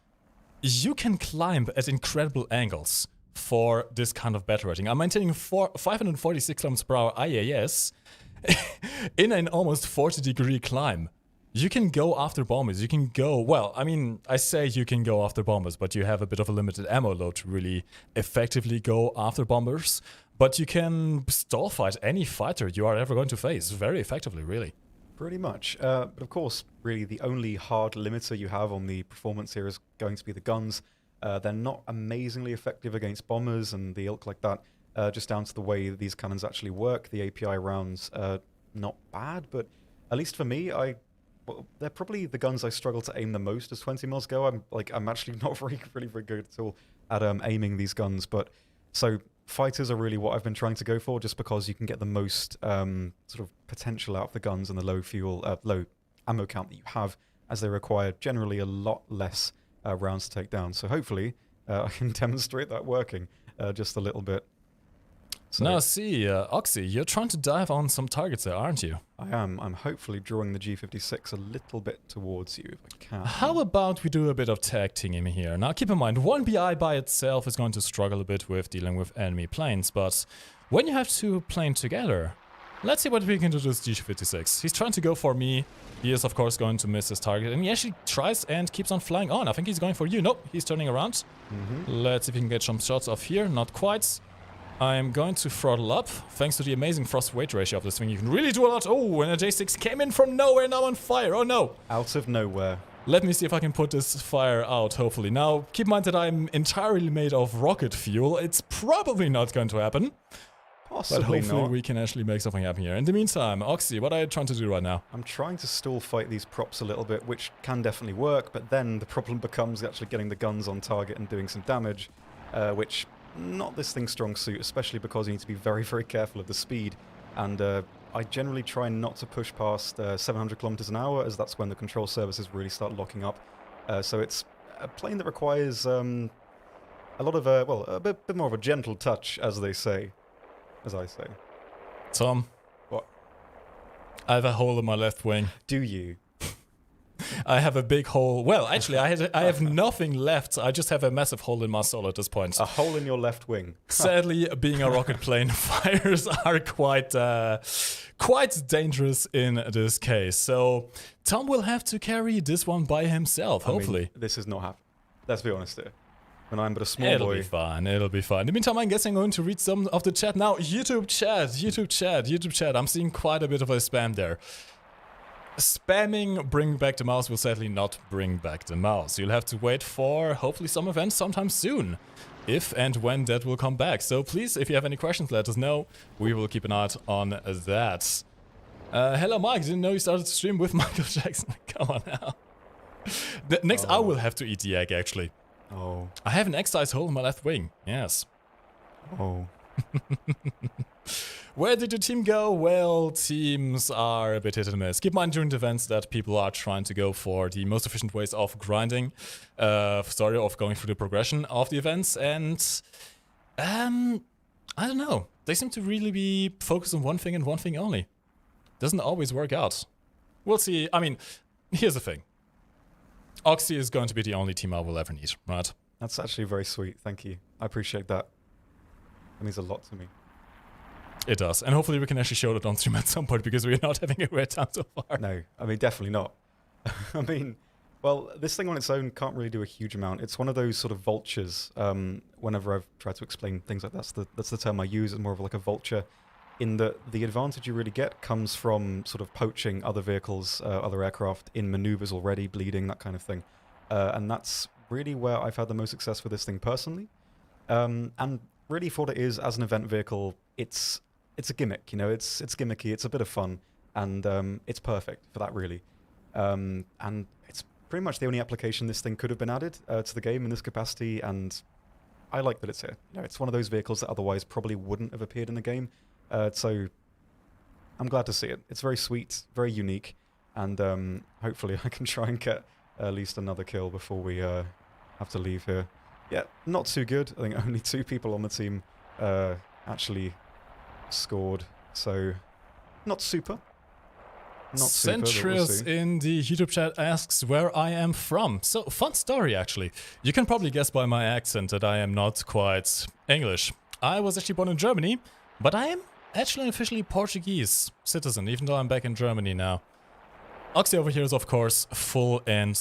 You can climb at incredible angles for this kind of battle rating. I'm maintaining 546 km per hour IAS in an almost 40-degree climb. You can go after bombers. You can go, well, I mean, I say you can go after bombers, but you have a bit of a limited ammo load to really effectively go after bombers. But you can stall fight any fighter you are ever going to face very effectively, really. Pretty much. But of course, really the only hard limiter you have on the performance here is going to be the guns. They're not amazingly effective against bombers and the ilk like that, just down to the way these cannons actually work. The API rounds, not bad, but at least for me, they're probably the guns I struggle to aim the most as 20 mils go. I'm actually not really very good at all at aiming these guns. But so fighters are really what I've been trying to go for, just because you can get the most sort of potential out of the guns and the low ammo count that you have, as they require generally a lot less rounds to take down. So hopefully I can demonstrate that working just a little bit. So now see, Oxy, you're trying to dive on some targets there, aren't you? I am. I'm hopefully drawing the G56 a little bit towards you if I can. How about we do a bit of tag teaming here? Now keep in mind, one BI by itself is going to struggle a bit with dealing with enemy planes, but when you have two planes together, let's see what we can do to this G56. He's trying to go for me. He is, of course, going to miss his target, and he actually tries and keeps on flying on. I think he's going for you. Nope, he's turning around. Let's see if we can get some shots off here. Not quite. I'm going to throttle up. Thanks to the amazing thrust-weight ratio of this thing, you can really do a lot. Oh, and a J6 came in from nowhere, now on fire. Oh, no. Out of nowhere. Let me see if I can put this fire out, hopefully. Now, keep in mind that I'm entirely made of rocket fuel. It's probably not going to happen. Possibly but hopefully not. we can actually make something happen here. In the meantime, Oxy, what are you trying to do right now? I'm trying to stall fight these props a little bit, which can definitely work, but then the problem becomes actually getting the guns on target and doing some damage, which... not this thing's strong suit, especially because you need to be very, very careful of the speed. And I generally try not to push past 700 kilometers an hour, as that's when the control services really start locking up. So it's a plane that requires a lot of, a bit more of a gentle touch, as they say. As I say. Tom. What? I have a hole in my left wing. Do you? I have a big hole. Well, actually, I have nothing left. I just have a massive hole in my soul at this point. A hole in your left wing. Sadly, being a rocket plane, fires are quite dangerous in this case. So Tom will have to carry this one by himself, hopefully. I mean, this is not happening. Let's be honest here. When I'm but a small It'll boy. be fine. It'll be fine. In the meantime, I guess I'm going to read some of the chat now. YouTube chat. I'm seeing quite a bit of a spam there. Spamming bring back the mouse will sadly not bring back the mouse. You'll have to wait for hopefully some events sometime soon, if and when that will come back. So please, if you have any questions, let us know. We will keep an eye on that. Hello Mike, didn't know you started to stream with Michael Jackson. Come on now. Next I will have to eat the egg actually. Oh. I have an X-size hole in my left wing. Yes. Oh. Where did your team go? Well, teams are a bit hit and miss. Keep in mind during the events that people are trying to go for the most efficient ways of grinding, of going through the progression of the events, and I don't know. They seem to really be focused on one thing and one thing only. Doesn't always work out. We'll see. I mean, here's the thing. Oxy is going to be the only team I will ever need, right? That's actually very sweet. Thank you. I appreciate that. It means a lot to me. It does. And hopefully we can actually show that on stream at some point, because we're not having a great time so far. No, I mean, definitely not. I mean, well, this thing on its own can't really do a huge amount. It's one of those sort of vultures. Whenever I've tried to explain things like that, that's the term I use. It's more of like a vulture, in that the advantage you really get comes from sort of poaching other vehicles, other aircraft in maneuvers already, bleeding, that kind of thing. And that's really where I've had the most success with this thing personally. And really for what it is as an event vehicle, it's a gimmick, it's gimmicky, it's a bit of fun, and it's perfect for that, really. And it's pretty much the only application this thing could have been added to the game in this capacity, and I like that it's here. It's one of those vehicles that otherwise probably wouldn't have appeared in the game, so I'm glad to see it. It's very sweet, very unique, and hopefully I can try and get at least another kill before we have to leave here. Yeah, not too good. I think only 2 people on the team actually scored, so not super. Centrius in the YouTube chat asks where I am from. So, fun story actually. You can probably guess by my accent that I am not quite English. I was actually born in Germany, but I am actually an officially Portuguese citizen, even though I'm back in Germany now. Oxy over here is, of course, full and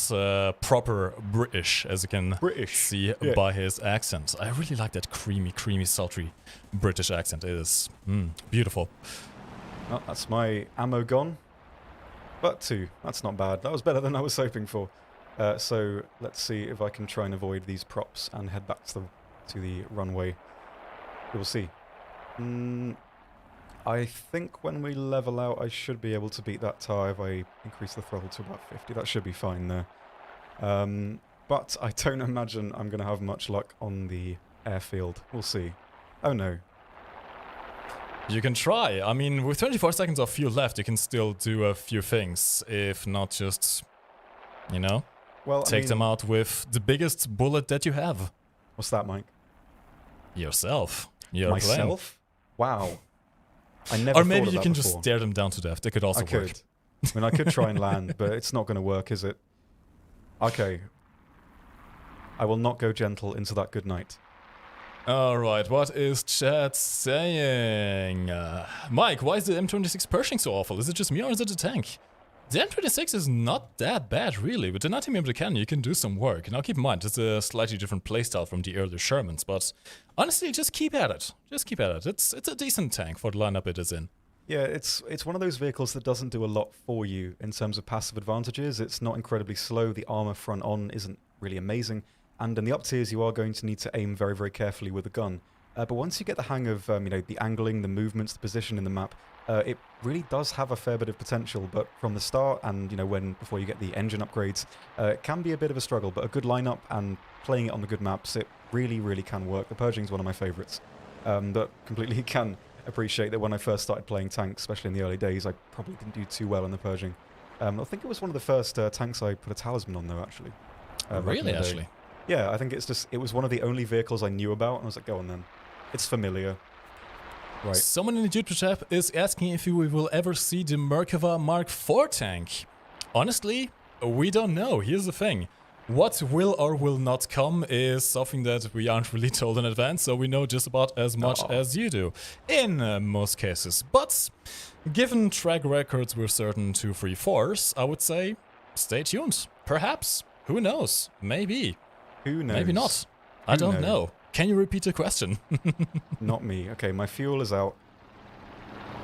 proper British, as you can see by his accent. I really like that creamy, sultry British accent. It is beautiful. Well, that's my ammo gone. But 2, that's not bad. That was better than I was hoping for. So let's see if I can try and avoid these props and head back to the runway. We'll see. I think when we level out, I should be able to beat that TAR if I increase the throttle to about 50. That should be fine there. But I don't imagine I'm going to have much luck on the airfield. We'll see. Oh no. You can try. I mean, with 24 seconds of fuel left, you can still do a few things, if not just, take them out with the biggest bullet that you have. What's that, Mike? Yourself. Myself? Wow. I never or thought maybe of you that can before. just stare them down to death. That could also work. I mean, I could try and land, but it's not going to work, is it? Okay. I will not go gentle into that good night. Alright, what is chat saying? Mike, why is the M26 Pershing so awful? Is it just me or is it the tank? The M26 is not that bad, really. With the 90mm cannon, you can do some work. Now, keep in mind, it's a slightly different playstyle from the earlier Shermans, but honestly, just keep at it. Just keep at it. It's a decent tank for the lineup it is in. Yeah, it's one of those vehicles that doesn't do a lot for you in terms of passive advantages. It's not incredibly slow. The armor front on isn't really amazing. And in the up tiers, you are going to need to aim very, very carefully with a gun. But once you get the hang of the angling, the movements, the position in the map, it really does have a fair bit of potential. But from the start, and before you get the engine upgrades, it can be a bit of a struggle. But a good lineup and playing it on the good maps, it really, really can work. The Pershing's one of my favorites. But completely can appreciate that when I first started playing tanks, especially in the early days, I probably didn't do too well in the Pershing. I think it was one of the first tanks I put a talisman on, though, actually. Really, actually? Yeah, I think it was one of the only vehicles I knew about, and I was like, go on then. It's familiar. Right. Someone in the YouTube chat is asking if we will ever see the Merkava Mark IV tank. Honestly, we don't know. Here's the thing. What will or will not come is something that we aren't really told in advance, so we know just about as much as you do, in most cases. But, given track records with certain 2, 3, 4s, I would say, stay tuned. Perhaps. Who knows? Maybe. Who knows? Maybe not. I don't know. Can you repeat the question? Not me. Okay, my fuel is out.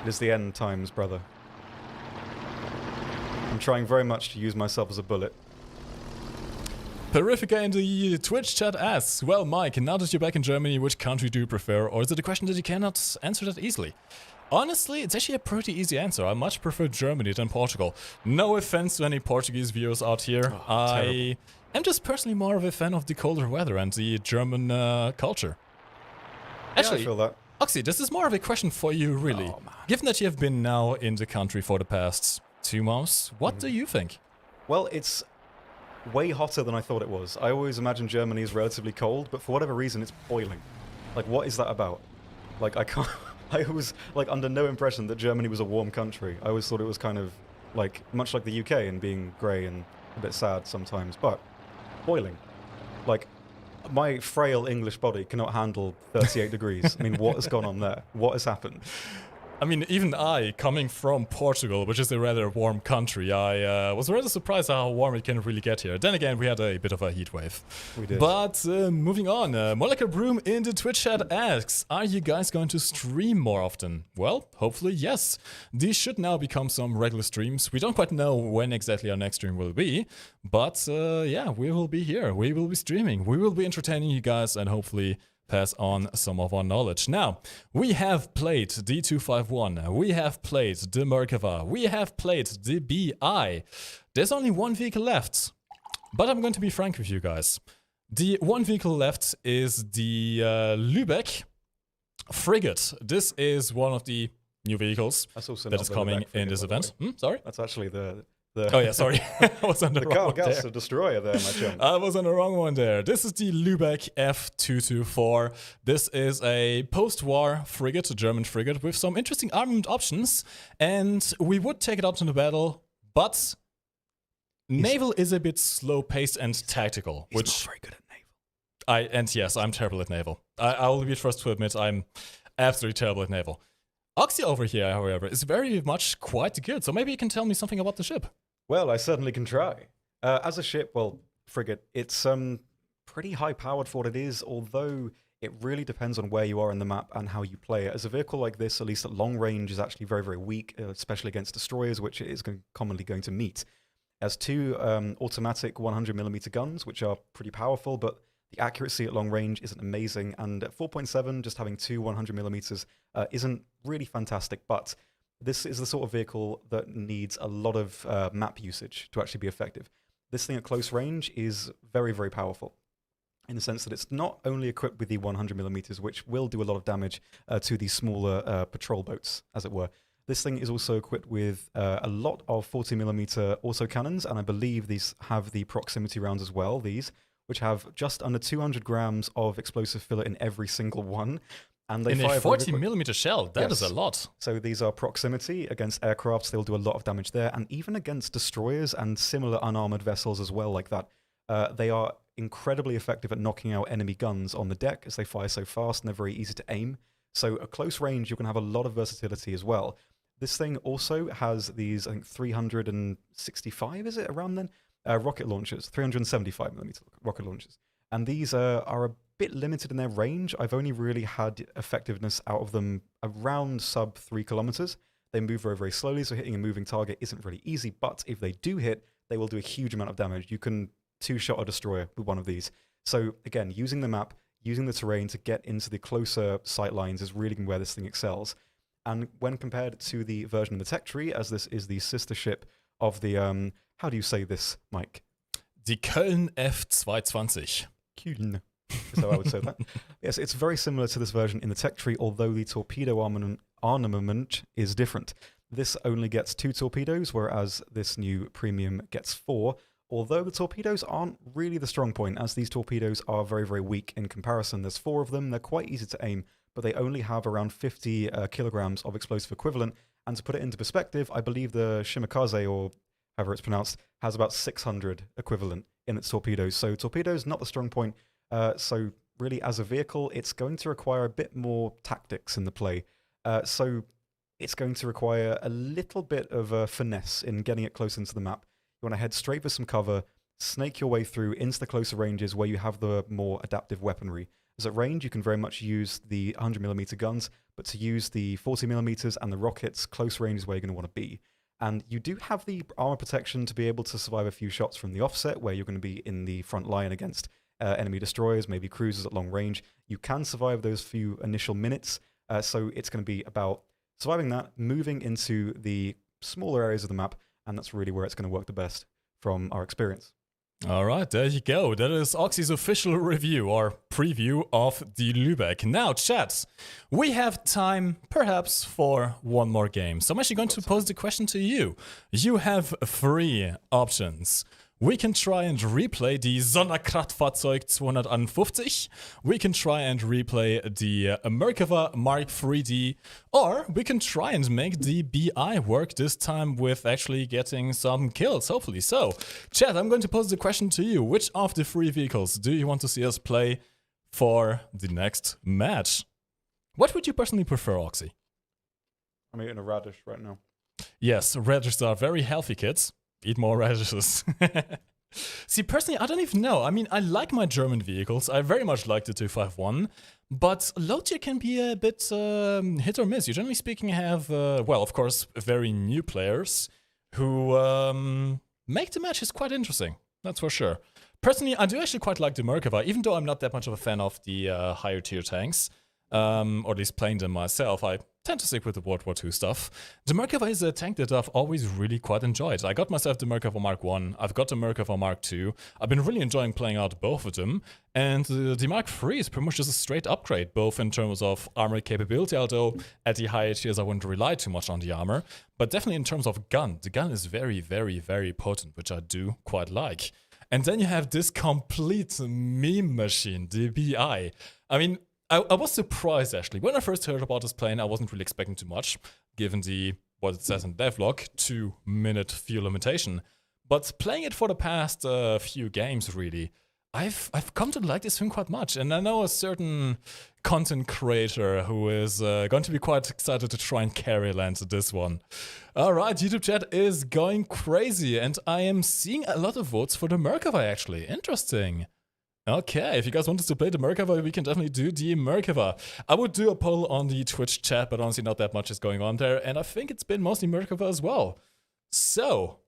It is the end times, brother. I'm trying very much to use myself as a bullet. Perifica in the Twitch chat asks, well, Mike, now that you're back in Germany, which country do you prefer? Or is it a question that you cannot answer that easily? Honestly, it's actually a pretty easy answer. I much prefer Germany than Portugal. No offense to any Portuguese viewers out here. I am just personally more of a fan of the colder weather and the German culture. Actually, I feel that. Oxy, this is more of a question for you, really. Given that you have been now in the country for the past 2 months, what do you think? Well, it's way hotter than I thought it was. I always imagined Germany is relatively cold, but for whatever reason, it's boiling. Like, what is that about? Like, I was, like, under no impression that Germany was a warm country. I always thought it was kind of, like, much like the UK and being grey and a bit sad sometimes, but boiling. Like, my frail English body cannot handle 38 degrees. I mean, what has gone on there? What has happened? I mean, even I, coming from Portugal, which is a rather warm country, I was rather surprised at how warm it can really get here. Then again, we had a bit of a heat wave. We did. But moving on, Molecular Broom in the Twitch chat asks, are you guys going to stream more often? Well, hopefully yes. These should now become some regular streams. We don't quite know when exactly our next stream will be, but yeah, we will be here. We will be streaming. We will be entertaining you guys and hopefully pass on some of our knowledge. Now, we have played D251, we have played the Merkava, we have played the BI. There's only one vehicle left, but I'm going to be frank with you guys. The one vehicle left is the Lübeck frigate. This is one of the new vehicles that is coming in this event. Sorry? That's actually the Oh yeah, sorry. I was on the wrong Carl one Gas, there. the destroyer there, my chum. I was on the wrong one there. This is the Lübeck F224. This is a post-war frigate, a German frigate, with some interesting armament options. And we would take it out to the battle, but naval is a bit slow-paced and tactical. He's not very good at naval. And yes, I'm terrible at naval. I will be first to admit I'm absolutely terrible at naval. Oxy over here, however, is very much quite good. So maybe you can tell me something about the ship. Well, I certainly can try. As a ship, well, frigate, it's pretty high-powered for what it is, although it really depends on where you are in the map and how you play it. As a vehicle like this, at least at long range, is actually very, very weak, especially against destroyers, which it is commonly going to meet. It has two automatic 100mm guns, which are pretty powerful, but the accuracy at long range isn't amazing, and at 4.7, just having two 100mm isn't really fantastic, but this is the sort of vehicle that needs a lot of map usage to actually be effective. This thing at close range is very, very powerful in the sense that it's not only equipped with the 100mm, which will do a lot of damage to these smaller patrol boats, as it were. This thing is also equipped with a lot of 40mm autocannons, and I believe these have the proximity rounds as well, which have just under 200 grams of explosive filler in every single one. And they in a 40mm shell, that is a lot. So these are proximity against aircrafts. They'll do a lot of damage there, and even against destroyers and similar unarmored vessels as well like that. They are incredibly effective at knocking out enemy guns on the deck as they fire so fast and they're very easy to aim. So at close range, you can have a lot of versatility as well. This thing also has these, I think, 365, is it, around then? Rocket launchers, 375mm rocket launchers. And these are a bit limited in their range. I've only really had effectiveness out of them around sub 3 kilometers. They move very, very slowly, so hitting a moving target isn't really easy, but if they do hit, they will do a huge amount of damage. You can two-shot a destroyer with one of these. So again, using the map, using the terrain to get into the closer sight lines is really where this thing excels. And when compared to the version in the tech tree, as this is the sister ship of the, how do you say this, Mike? Die Köln F220. Köln. Is how I would say that. Yes, it's very similar to this version in the tech tree, although the torpedo armament is different. This only gets 2 torpedoes, whereas this new premium gets 4, although the torpedoes aren't really the strong point, as these torpedoes are very, very weak in comparison. There's 4 of them, they're quite easy to aim, but they only have around 50 kilograms of explosive equivalent, and to put it into perspective, I believe the Shimakaze, or however it's pronounced, has about 600 equivalent in its torpedoes. So torpedoes, not the strong point. So really, as a vehicle, it's going to require a bit more tactics in the play. So it's going to require a little bit of finesse in getting it close into the map. You want to head straight for some cover, snake your way through into the closer ranges where you have the more adaptive weaponry. As at range, you can very much use the 100mm guns, but to use the 40mm and the rockets, close range is where you're going to want to be. And you do have the armor protection to be able to survive a few shots from the offset, where you're going to be in the front line against enemy destroyers, maybe cruisers at long range. You can survive those few initial minutes, so it's going to be about surviving that, moving into the smaller areas of the map, and that's really where it's going to work the best from our experience. All right, there you go. That is Oxy's official review or preview of the Lübeck. Now, chat, we have time perhaps for one more game. So I'm actually going to pose the question to you. You have 3 options. We can try and replay the Sonderkraftfahrzeug 250. We can try and replay the Merkava Mark 3D. Or we can try and make the BI work this time with actually getting some kills, hopefully. So, chat, I'm going to pose the question to you. Which of the 3 vehicles do you want to see us play for the next match? What would you personally prefer, Oxy? I'm eating a radish right now. Yes, radishes are very healthy, kids. Eat more radishes. See, personally, I don't even know. I mean, I like my German vehicles. I very much like the 251. But low tier can be a bit hit or miss. You generally speaking have, well, of course, very new players who make the matches quite interesting. That's for sure. Personally, I do actually quite like the Merkava, even though I'm not that much of a fan of the higher tier tanks. Or at least playing them myself, I tend to stick with the World War II stuff. The Merkava is a tank that I've always really quite enjoyed. I got myself the Merkava Mark 1, I've got the Merkava Mark 2. I've been really enjoying playing out both of them. And the Mark 3 is pretty much just a straight upgrade, both in terms of armor capability, although at the higher tiers I wouldn't rely too much on the armor. But definitely in terms of gun, the gun is very, very, very potent, which I do quite like. And then you have this complete meme machine, the BI. I mean, I was surprised, actually. When I first heard about this plane, I wasn't really expecting too much, given what it says in the devlog, 2-minute fuel limitation. But playing it for the past few games, really, I've come to like this thing quite much. And I know a certain content creator who is going to be quite excited to try and carry land to this one. Alright, YouTube chat is going crazy, and I am seeing a lot of votes for the Merkava, actually. Interesting. Okay, if you guys wanted to play the Merkava, we can definitely do the Merkava. I would do a poll on the Twitch chat, but honestly not that much is going on there, and I think it's been mostly Merkava as well. So,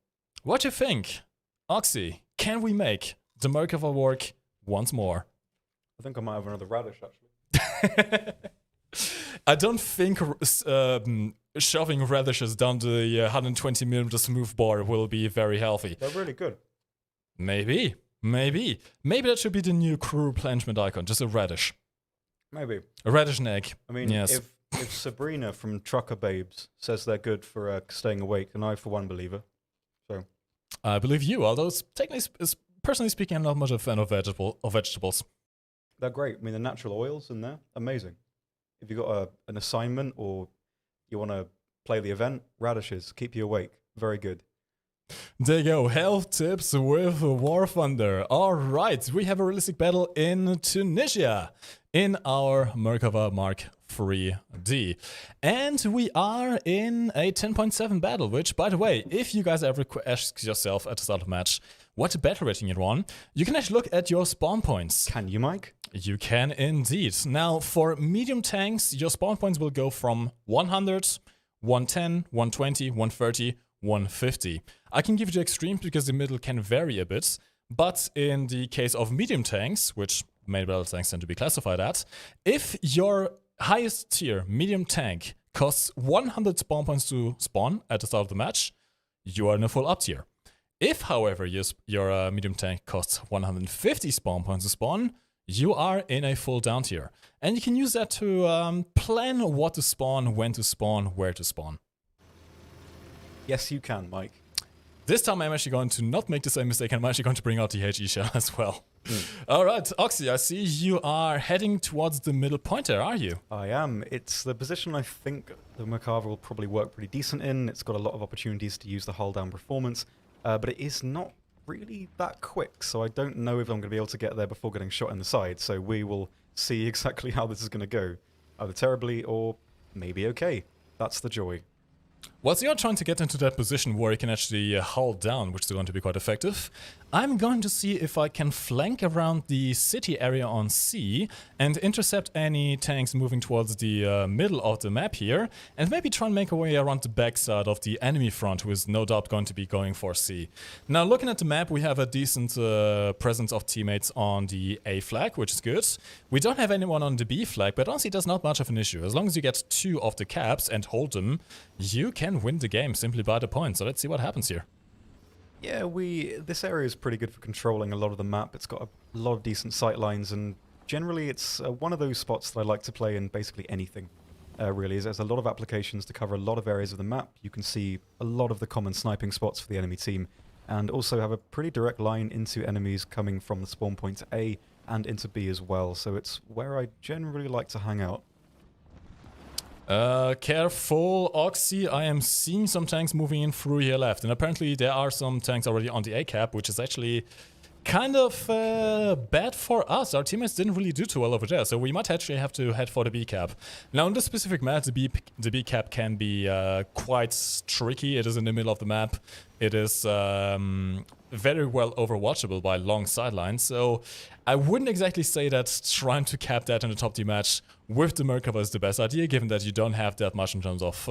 what do you think? Oxy, can we make the Merkava work once more? I think I might have another radish, actually. I don't think shoving radishes down the 120mm smooth bar will be very healthy. They're really good. Maybe that should be the new crew replenishment icon, just a radish. Maybe. A radish and egg. I mean, yes. if Sabrina from Trucker Babes says they're good for staying awake, then I, for one, believe her. So I believe you, although personally speaking, I'm not much of a fan of vegetables. They're great. I mean, the natural oils in there, amazing. If you've got an assignment or you want to play the event, radishes, keep you awake. Very good. There you go, health tips with War Thunder. Alright, we have a realistic battle in Tunisia in our Merkava Mark 3D. And we are in a 10.7 battle, which, by the way, if you guys ever ask yourself at the start of the match what battle rating you're on, you can actually look at your spawn points. Can you, Mike? You can indeed. Now, for medium tanks, your spawn points will go from 100, 110, 120, 130, 150. I can give you the extremes because the middle can vary a bit, but in the case of medium tanks, which main battle tanks tend to be classified at, if your highest tier medium tank costs 100 spawn points to spawn at the start of the match, you are in a full up tier. If, however, your medium tank costs 150 spawn points to spawn, you are in a full down tier. And you can use that to plan what to spawn, when to spawn, where to spawn. Yes, you can, Mike. This time I'm actually going to not make the same mistake, and I'm actually going to bring out the HE shell as well. Alright, Oxy, I see you are heading towards the middle point there, are you? I am. It's the position I think the Merkava will probably work pretty decent in. It's got a lot of opportunities to use the hull down performance, but it is not really that quick, so I don't know if I'm going to be able to get there before getting shot in the side, so we will see exactly how this is going to go. Either terribly or maybe okay. That's the joy. Whilst you're trying to get into that position where you can actually hull down, which is going to be quite effective, I'm going to see if I can flank around the city area on C and intercept any tanks moving towards the middle of the map here, and maybe try and make a way around the backside of the enemy front, who is no doubt going to be going for C. Now, looking at the map, we have a decent presence of teammates on the A flag, which is good. We don't have anyone on the B flag, but honestly, that's not much of an issue. As long as you get 2 of the caps and hold them, you can win the game simply by the points. So let's see what happens here. Yeah, this area is pretty good for controlling a lot of the map. It's got a lot of decent sight lines, and generally it's one of those spots that I like to play in basically anything, really. There's a lot of applications to cover a lot of areas of the map. You can see a lot of the common sniping spots for the enemy team, and also have a pretty direct line into enemies coming from the spawn point to A and into B as well, so it's where I generally like to hang out. Careful, Oxy. I am seeing some tanks moving in through here left, and apparently there are some tanks already on the A cap, which is actually kind of bad for us. Our teammates didn't really do too well over there, so we might actually have to head for the B cap. Now, in this specific map, the B cap can be quite tricky. It is in the middle of the map. It is very well overwatchable by long sidelines, so I wouldn't exactly say that trying to cap that in the top team match with the Merkava is the best idea, given that you don't have that much in terms of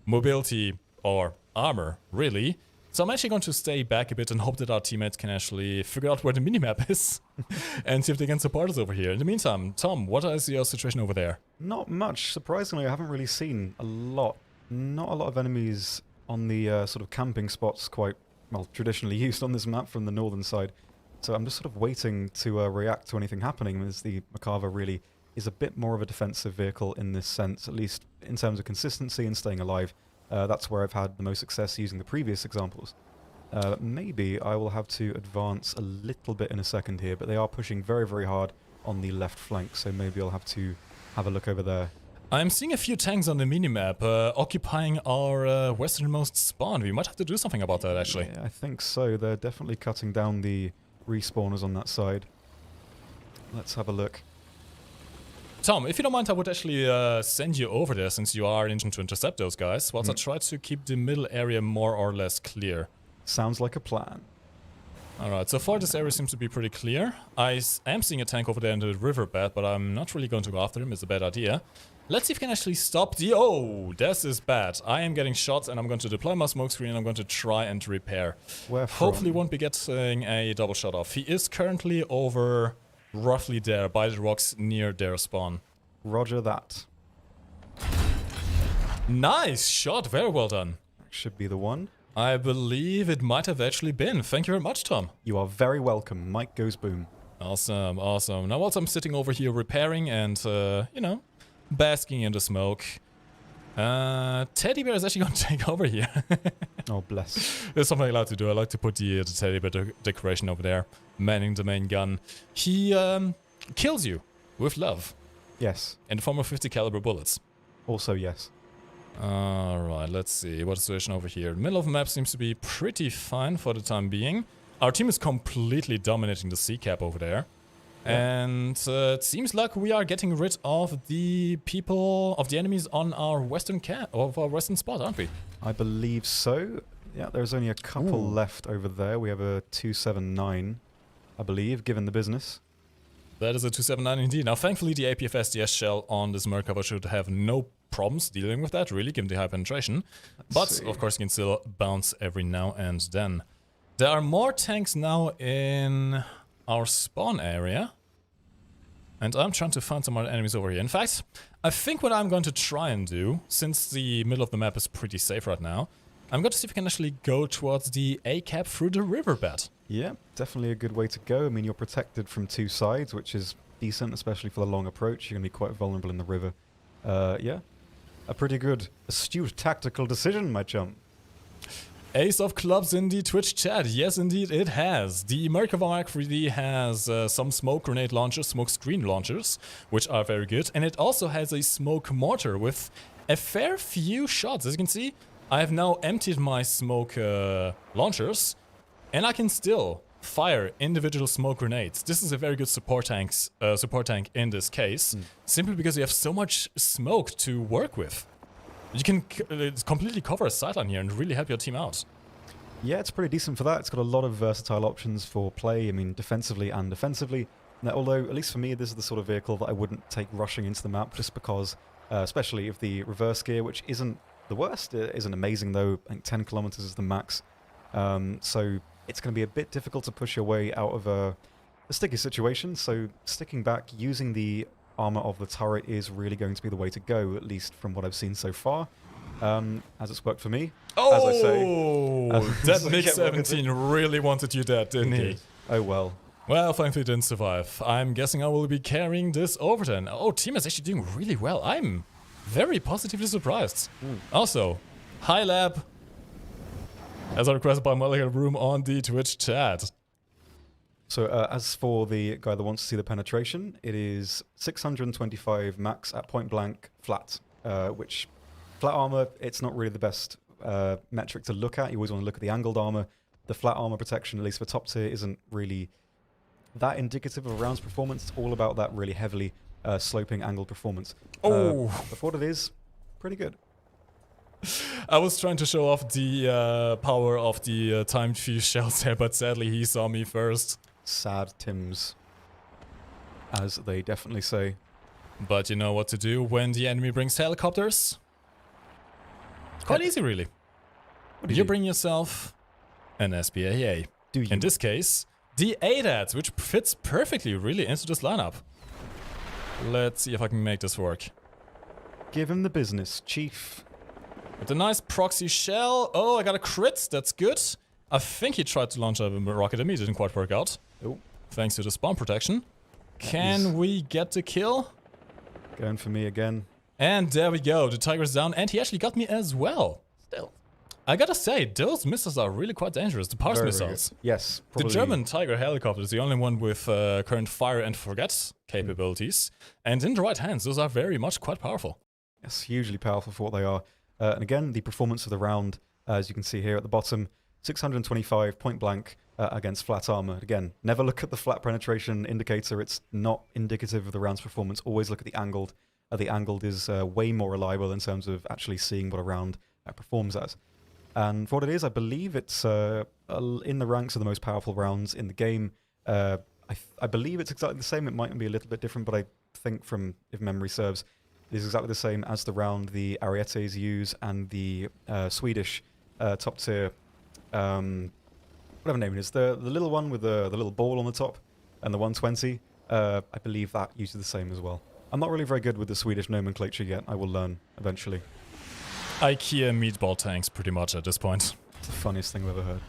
mobility or armor, really. So I'm actually going to stay back a bit and hope that our teammates can actually figure out where the minimap is and see if they can support us over here. In the meantime, Tom, what is your situation over there? Not much. Surprisingly, I haven't really seen not a lot of enemies on the sort of camping spots quite, well, traditionally used on this map from the northern side. So I'm just sort of waiting to react to anything happening, as the Merkava really is a bit more of a defensive vehicle in this sense, at least in terms of consistency and staying alive. That's where I've had the most success using the previous examples. Maybe I will have to advance a little bit in a second here, but they are pushing very, very hard on the left flank, so maybe I'll have to have a look over there. I'm seeing a few tanks on the minimap occupying our westernmost spawn. We might have to do something about that, actually. Yeah, I think so. They're definitely cutting down the respawners on that side. Let's have a look. Tom, if you don't mind, I would actually send you over there, since you are in to intercept those guys, whilst I try to keep the middle area more or less clear. Sounds like a plan. Alright, so far this area seems to be pretty clear. I am seeing a tank over there in the riverbed, but I'm not really going to go after him. It's a bad idea. Let's see if we can actually stop the... Oh, this is bad. I am getting shots, and I'm going to deploy my smoke screen, and I'm going to try and repair. Where from? Hopefully won't be getting a double shot off. He is currently over... roughly there, by the rocks near their spawn. Roger that. Nice shot, very well done. Should be the one. I believe it might have actually been. Thank you very much, Tom. You are very welcome. Mike goes boom. Awesome, awesome. Now whilst I'm sitting over here repairing and, you know, basking in the smoke, Teddy Bear is actually going to take over here. Oh, bless. There's something I like to do. I like to put the Teddy Bear decoration over there, manning the main gun. He kills you with love. Yes. In the form of 50 caliber bullets. Also, yes. Alright, let's see. What's the situation over here? Middle of the map seems to be pretty fine for the time being. Our team is completely dominating the sea cap over there. Yeah. And it seems like we are getting rid of the people, of the enemies on our western spot, aren't we? I believe so. Yeah, there's only a couple left over there. We have a 279, I believe, given the business. That is a 279 indeed. Now, thankfully, the APFSDS shell on this Merkava should have no problems dealing with that, really, given the high penetration. But, of course, you can still bounce every now and then. There are more tanks now in our spawn area. And I'm trying to find some other enemies over here. In fact, I think what I'm going to try and do, since the middle of the map is pretty safe right now, I'm going to see if we can actually go towards the A cap through the riverbed. Yeah, definitely a good way to go. I mean, you're protected from two sides, which is decent, especially for the long approach. You're going to be quite vulnerable in the river. Yeah, a pretty good, astute tactical decision, my chum. Ace of clubs in the Twitch chat. Yes, indeed, it has. The Merkava Mark 3D has some smoke grenade launchers, smoke screen launchers, which are very good. And it also has a smoke mortar with a fair few shots. As you can see, I have now emptied my smoke launchers, and I can still fire individual smoke grenades. This is a very good support tank in this case, simply because you have so much smoke to work with. You can completely cover a sideline here and really help your team out. Yeah, it's pretty decent for that. It's got a lot of versatile options for play, I mean, defensively and offensively. Now, although, at least for me, this is the sort of vehicle that I wouldn't take rushing into the map, just because, especially of the reverse gear, which isn't the worst. It isn't amazing, though. I think 10 kilometers is the max. So it's going to be a bit difficult to push your way out of a sticky situation. So sticking back, using the armor of the turret is really going to be the way to go, at least from what I've seen so far, as it's worked for me. Oh, as I say. That MiG-17 really wanted you dead, didn't he? Oh well. Well, thankfully it didn't survive. I'm guessing I will be carrying this over then. Oh, team is actually doing really well. I'm very positively surprised. Also, hi lab, as I requested by Molecular Room on the Twitch chat. So as for the guy that wants to see the penetration, it is 625 max at point blank flat, which flat armor, it's not really the best metric to look at. You always want to look at the angled armor. The flat armor protection, at least for top tier, isn't really that indicative of a round's performance? It's all about that really heavily sloping angled performance. Oh! But for what it is, pretty good. I was trying to show off the power of the timed fuse shells there, but sadly he saw me first. Sad Tims, as they definitely say. But you know what to do when the enemy brings helicopters? Quite easy, really. What do You bring yourself an SPAA. Do you? In this case, the ADAT, which fits perfectly, really, into this lineup. Let's see if I can make this work. Give him the business, Chief. With a nice proxy shell. Oh, I got a crit. That's good. I think he tried to launch a rocket at me. Didn't quite work out. Oh. Thanks to the spawn protection. Can we get the kill? Going for me again. And there we go. The Tiger's down. And he actually got me as well. Still. I gotta say, those missiles are really quite dangerous. The Pars Very, missiles. very yes. The German Tiger helicopter is the only one with current fire and forget capabilities. And in the right hands, those are very much quite powerful. Yes, hugely powerful for what they are. And again, the performance of the round, as you can see here at the bottom, 625 point blank against flat armor. Again, never look at the flat penetration indicator. It's not indicative of the round's performance. Always look at the angled. The angled is way more reliable in terms of actually seeing what a round performs as. And for what it is, I believe it's in the ranks of the most powerful rounds in the game. I believe it's exactly the same. It might be a little bit different, but I think from, if memory serves, it is exactly the same as the round the Arietes use and the Swedish top tier, whatever name it is, the little one with the little ball on the top and the 120. I believe that uses the same as well. I'm not really very good with the Swedish nomenclature yet. I will learn eventually. IKEA meatball tanks, pretty much, at this point. It's the funniest thing I've ever heard.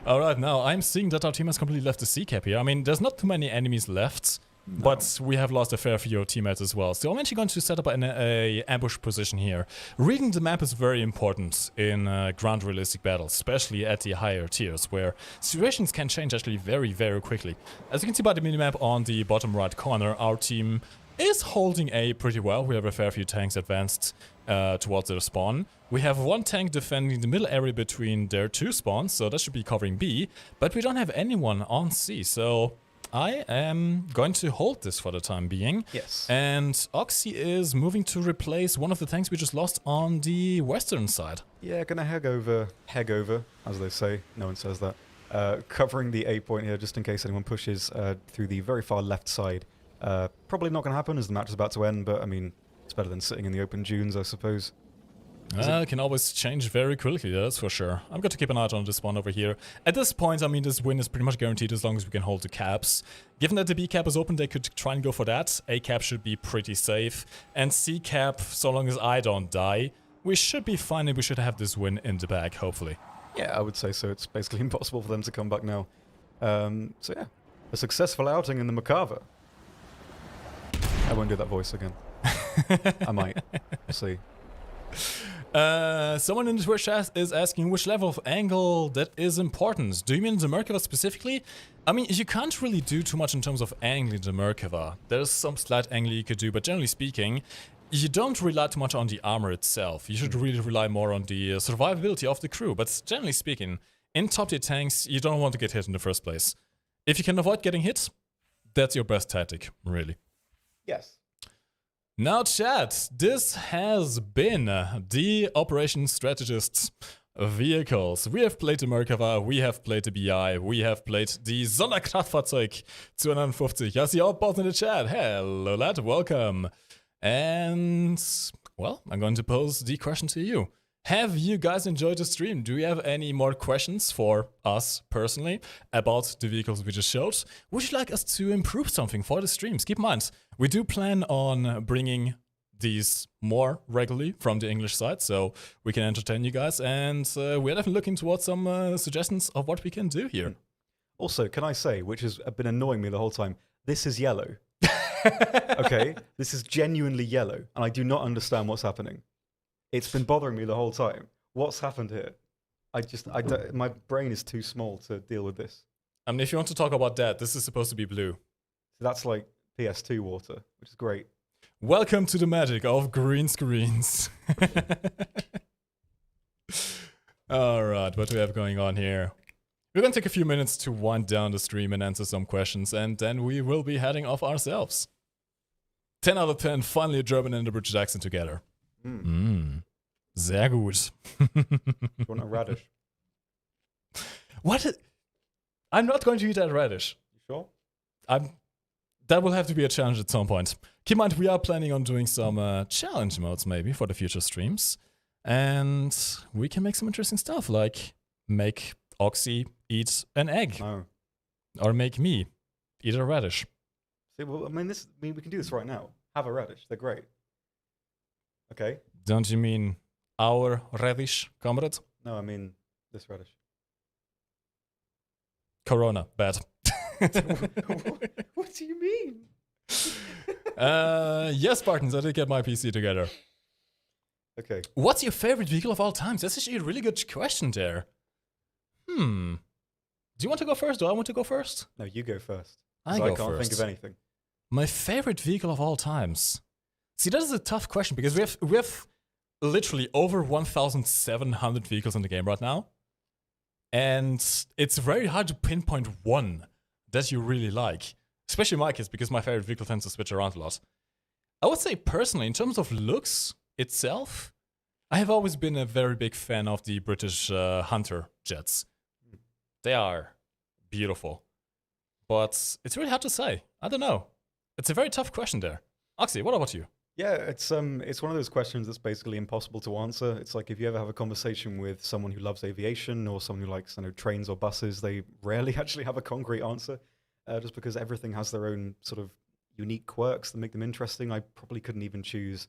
Alright, now I'm seeing that our team has completely left the sea cap here. I mean, there's not too many enemies left, but we have lost a fair few teammates as well. So I'm actually going to set up an ambush position here. Reading the map is very important in ground realistic battles, especially at the higher tiers, where situations can change actually very, very quickly. As you can see by the minimap on the bottom right corner, our team is holding A pretty well. We have a fair few tanks advanced towards their spawn. We have one tank defending the middle area between their two spawns, so that should be covering B, but we don't have anyone on C, so I am going to hold this for the time being. Yes. And Oxy is moving to replace one of the tanks we just lost on the western side. Yeah, gonna heg over, as they say. No one says that. Covering the A point here, just in case anyone pushes through the very far left side. Probably not gonna happen as the match is about to end, but I mean, it's better than sitting in the open dunes, I suppose. It can always change very quickly, that's for sure. I'm going to keep an eye on this one over here. At this point, I mean, this win is pretty much guaranteed as long as we can hold the caps. Given that the B cap is open, they could try and go for that. A cap should be pretty safe. And C cap, so long as I don't die, we should be fine and we should have this win in the bag, hopefully. Yeah, I would say so. It's basically impossible for them to come back now. So yeah, a successful outing in the Macabre. I won't do that voice again. I might. We'll see. Someone in the Twitch chat is asking which level of angle that is important. Do you mean the Merkava specifically? I mean, you can't really do too much in terms of angling the Merkava. There's some slight angling you could do, but generally speaking, you don't rely too much on the armor itself. You should really rely more on the survivability of the crew. But generally speaking, in top tier tanks, you don't want to get hit in the first place. If you can avoid getting hit, that's your best tactic, really. Yes. Now, chat, this has been the Operation Strategist's vehicles. We have played the Merkava, we have played the BI, we have played the Sonderkraftfahrzeug 250. I see all both in the chat. Hello, lad, welcome. And, well, I'm going to pose the question to you. Have you guys enjoyed the stream? Do you have any more questions for us personally about the vehicles we just showed? Would you like us to improve something for the streams? Keep in mind, we do plan on bringing these more regularly from the English side, so we can entertain you guys, and we're definitely looking towards some suggestions of what we can do here. Also, can I say, which has been annoying me the whole time, this is yellow. Okay? This is genuinely yellow, and I do not understand what's happening. It's been bothering me the whole time. What's happened here? My brain is too small to deal with this. I mean, if you want to talk about that, this is supposed to be blue. So that's like PS2 water, which is great. Welcome to the magic of green screens. Alright, what do we have going on here? We're going to take a few minutes to wind down the stream and answer some questions, and then we will be heading off ourselves. 10 out of 10, finally a German and a British accent together. Sehr gut. You want a radish? What? I'm not going to eat that radish. You sure? That will have to be a challenge at some point. Keep in mind, we are planning on doing some challenge modes maybe for the future streams. And we can make some interesting stuff, like make Oxy eat an egg. No. Or make me eat a radish. See, well, I mean, we can do this right now. Have a radish. They're great. Okay? Don't you mean our radish, comrade? No, I mean this radish. Corona, bad. What do you mean? Yes, Spartans, I did get my PC together. Okay. What's your favorite vehicle of all time? That's actually a really good question there. Do you want to go first? Do I want to go first? No, you go first. I can't think of anything. My favorite vehicle of all times. See, that is a tough question because we have literally over 1,700 vehicles in the game right now. And it's very hard to pinpoint one that you really like. Especially my case, because my favorite vehicle tends to switch around a lot. I would say personally, in terms of looks itself, I have always been a very big fan of the British Hunter jets. They are beautiful. But it's really hard to say. I don't know. It's a very tough question there. Oxy, what about you? Yeah, it's one of those questions that's basically impossible to answer. It's like if you ever have a conversation with someone who loves aviation or someone who likes trains or buses, they rarely actually have a concrete answer, just because everything has their own sort of unique quirks that make them interesting. I probably couldn't even choose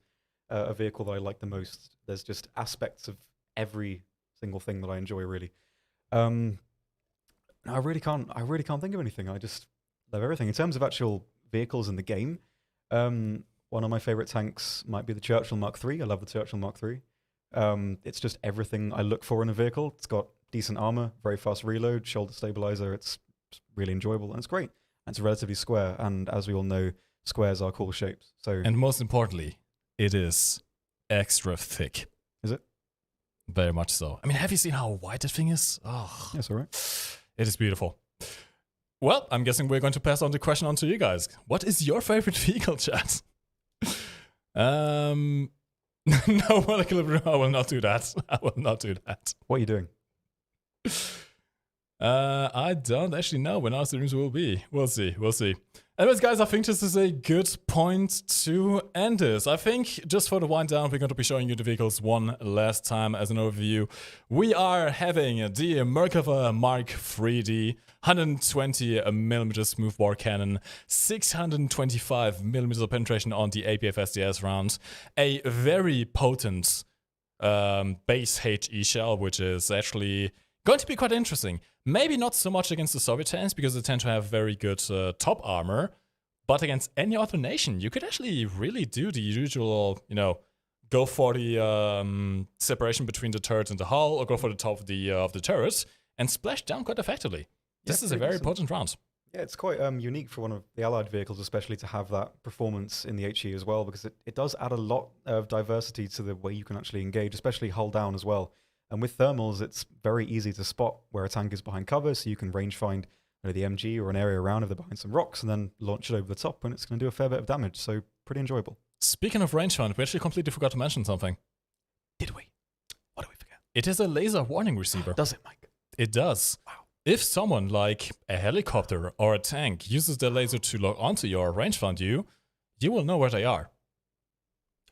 a vehicle that I like the most. There's just aspects of every single thing that I enjoy, really. I really can't think of anything. I just love everything. In terms of actual vehicles in the game, one of my favorite tanks might be the Churchill Mark III. I love the Churchill Mark III. It's just everything I look for in a vehicle. It's got decent armor, very fast reload, shoulder stabilizer. It's really enjoyable, and it's great. And it's relatively square, and as we all know, squares are cool shapes. So, and most importantly, it is extra thick. Is it? Very much so. I mean, have you seen how wide that thing is? Oh, yes, all right. It is beautiful. Well, I'm guessing we're going to pass on the question on to you guys. What is your favorite vehicle, chat? No, molecular brew. I will not do that. I will not do that. What are you doing? I don't actually know when our streams will be. We'll see. We'll see. Anyways, guys, I think this is a good point to end this. I think just for the wind down, we're going to be showing you the vehicles one last time as an overview. We are having the Merkava Mark 3D, 120mm smoothbore cannon, 625mm penetration on the APF SDS round, a very potent base HE shell, which is actually going to be quite interesting. Maybe not so much against the Soviet tanks, because they tend to have very good top armor, but against any other nation, you could actually really do the usual, go for the separation between the turret and the hull, or go for the top of the turret, and splash down quite effectively. This is a very potent round. Yeah, it's quite unique for one of the Allied vehicles, especially to have that performance in the HE as well, because it does add a lot of diversity to the way you can actually engage, especially hull down as well. And with thermals, it's very easy to spot where a tank is behind cover, so you can range find the MG or an area around if they're behind some rocks, and then launch it over the top, and it's going to do a fair bit of damage, so pretty enjoyable. Speaking of range find, we actually completely forgot to mention something. Did we? What did we forget? It is a laser warning receiver. Does it, Mike? It does. Wow. If someone like a helicopter or a tank uses their laser to lock onto your rangefinder, you will know where they are.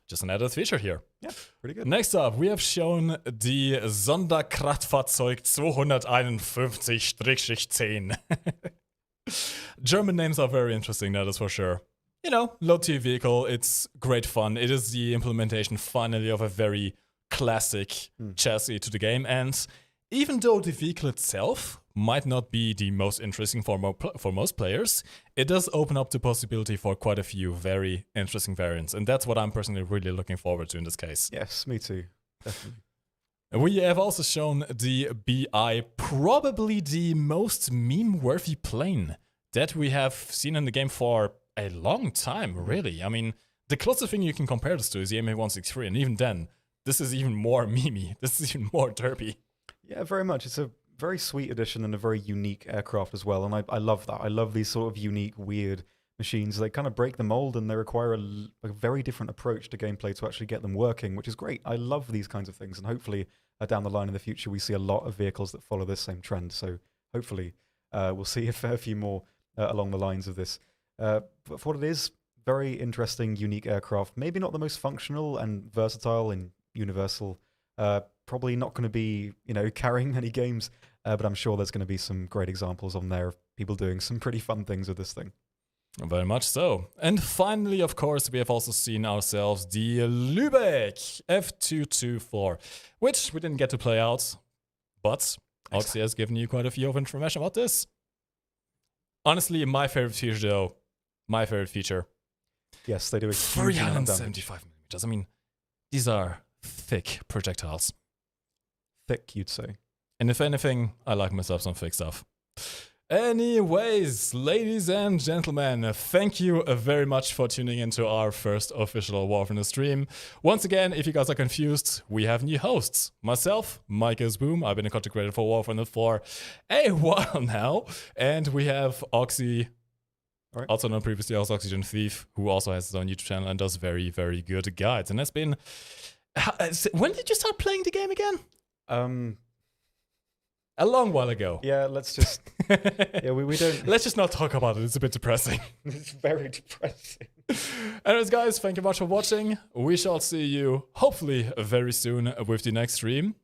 Just an added feature here. Yeah, pretty good. Next up, we have shown the Sonderkraftfahrzeug 251-10. German names are very interesting, that is for sure. Low-tier vehicle, it's great fun. It is the implementation, finally, of a very classic chassis to the game. And even though the vehicle itself might not be the most interesting for most players, it does open up the possibility for quite a few very interesting variants. And that's what I'm personally really looking forward to in this case. Yes, me too. Definitely. We have also shown the BI, probably the most meme-worthy plane that we have seen in the game for a long time, really. I mean, the closest thing you can compare this to is the MA163, and even then, this is even more memey. This is even more derpy. Yeah, very much. It's a very sweet addition and a very unique aircraft as well. And I love that. I love these sort of unique, weird machines. They kind of break the mold and they require a very different approach to gameplay to actually get them working, which is great. I love these kinds of things. And hopefully down the line in the future, we see a lot of vehicles that follow this same trend. So hopefully we'll see a fair few more along the lines of this. But for what it is, very interesting, unique aircraft. Maybe not the most functional and versatile and universal. Probably not going to be, carrying many games, but I'm sure there's going to be some great examples on there of people doing some pretty fun things with this thing. Very much so. And finally, of course, we have also seen ourselves the Lübeck F224, which we didn't get to play out, but Oxy has given you quite a few of information about this. Honestly, my favorite feature, though, Yes, they do a huge amount of damage. 375 millimeters. I mean, these are thick projectiles. Thick, you'd say. And if anything, I like myself some thick stuff. Anyways, ladies and gentlemen, thank you very much for tuning into our first official Warframe stream. Once again, if you guys are confused, we have new hosts. Myself, MikeGoesBoom, I've been a content creator for Warframe for a while now. And we have Oxy, right, also known previously as Oxygen Thief, who also has his own YouTube channel and does very, very good guides. And that's been... When did you start playing the game again? A long while ago. Yeah, let's just... yeah, we don't... Let's just not talk about it. It's a bit depressing. It's very depressing. Anyways, guys, thank you much for watching. We shall see you, hopefully, very soon with the next stream.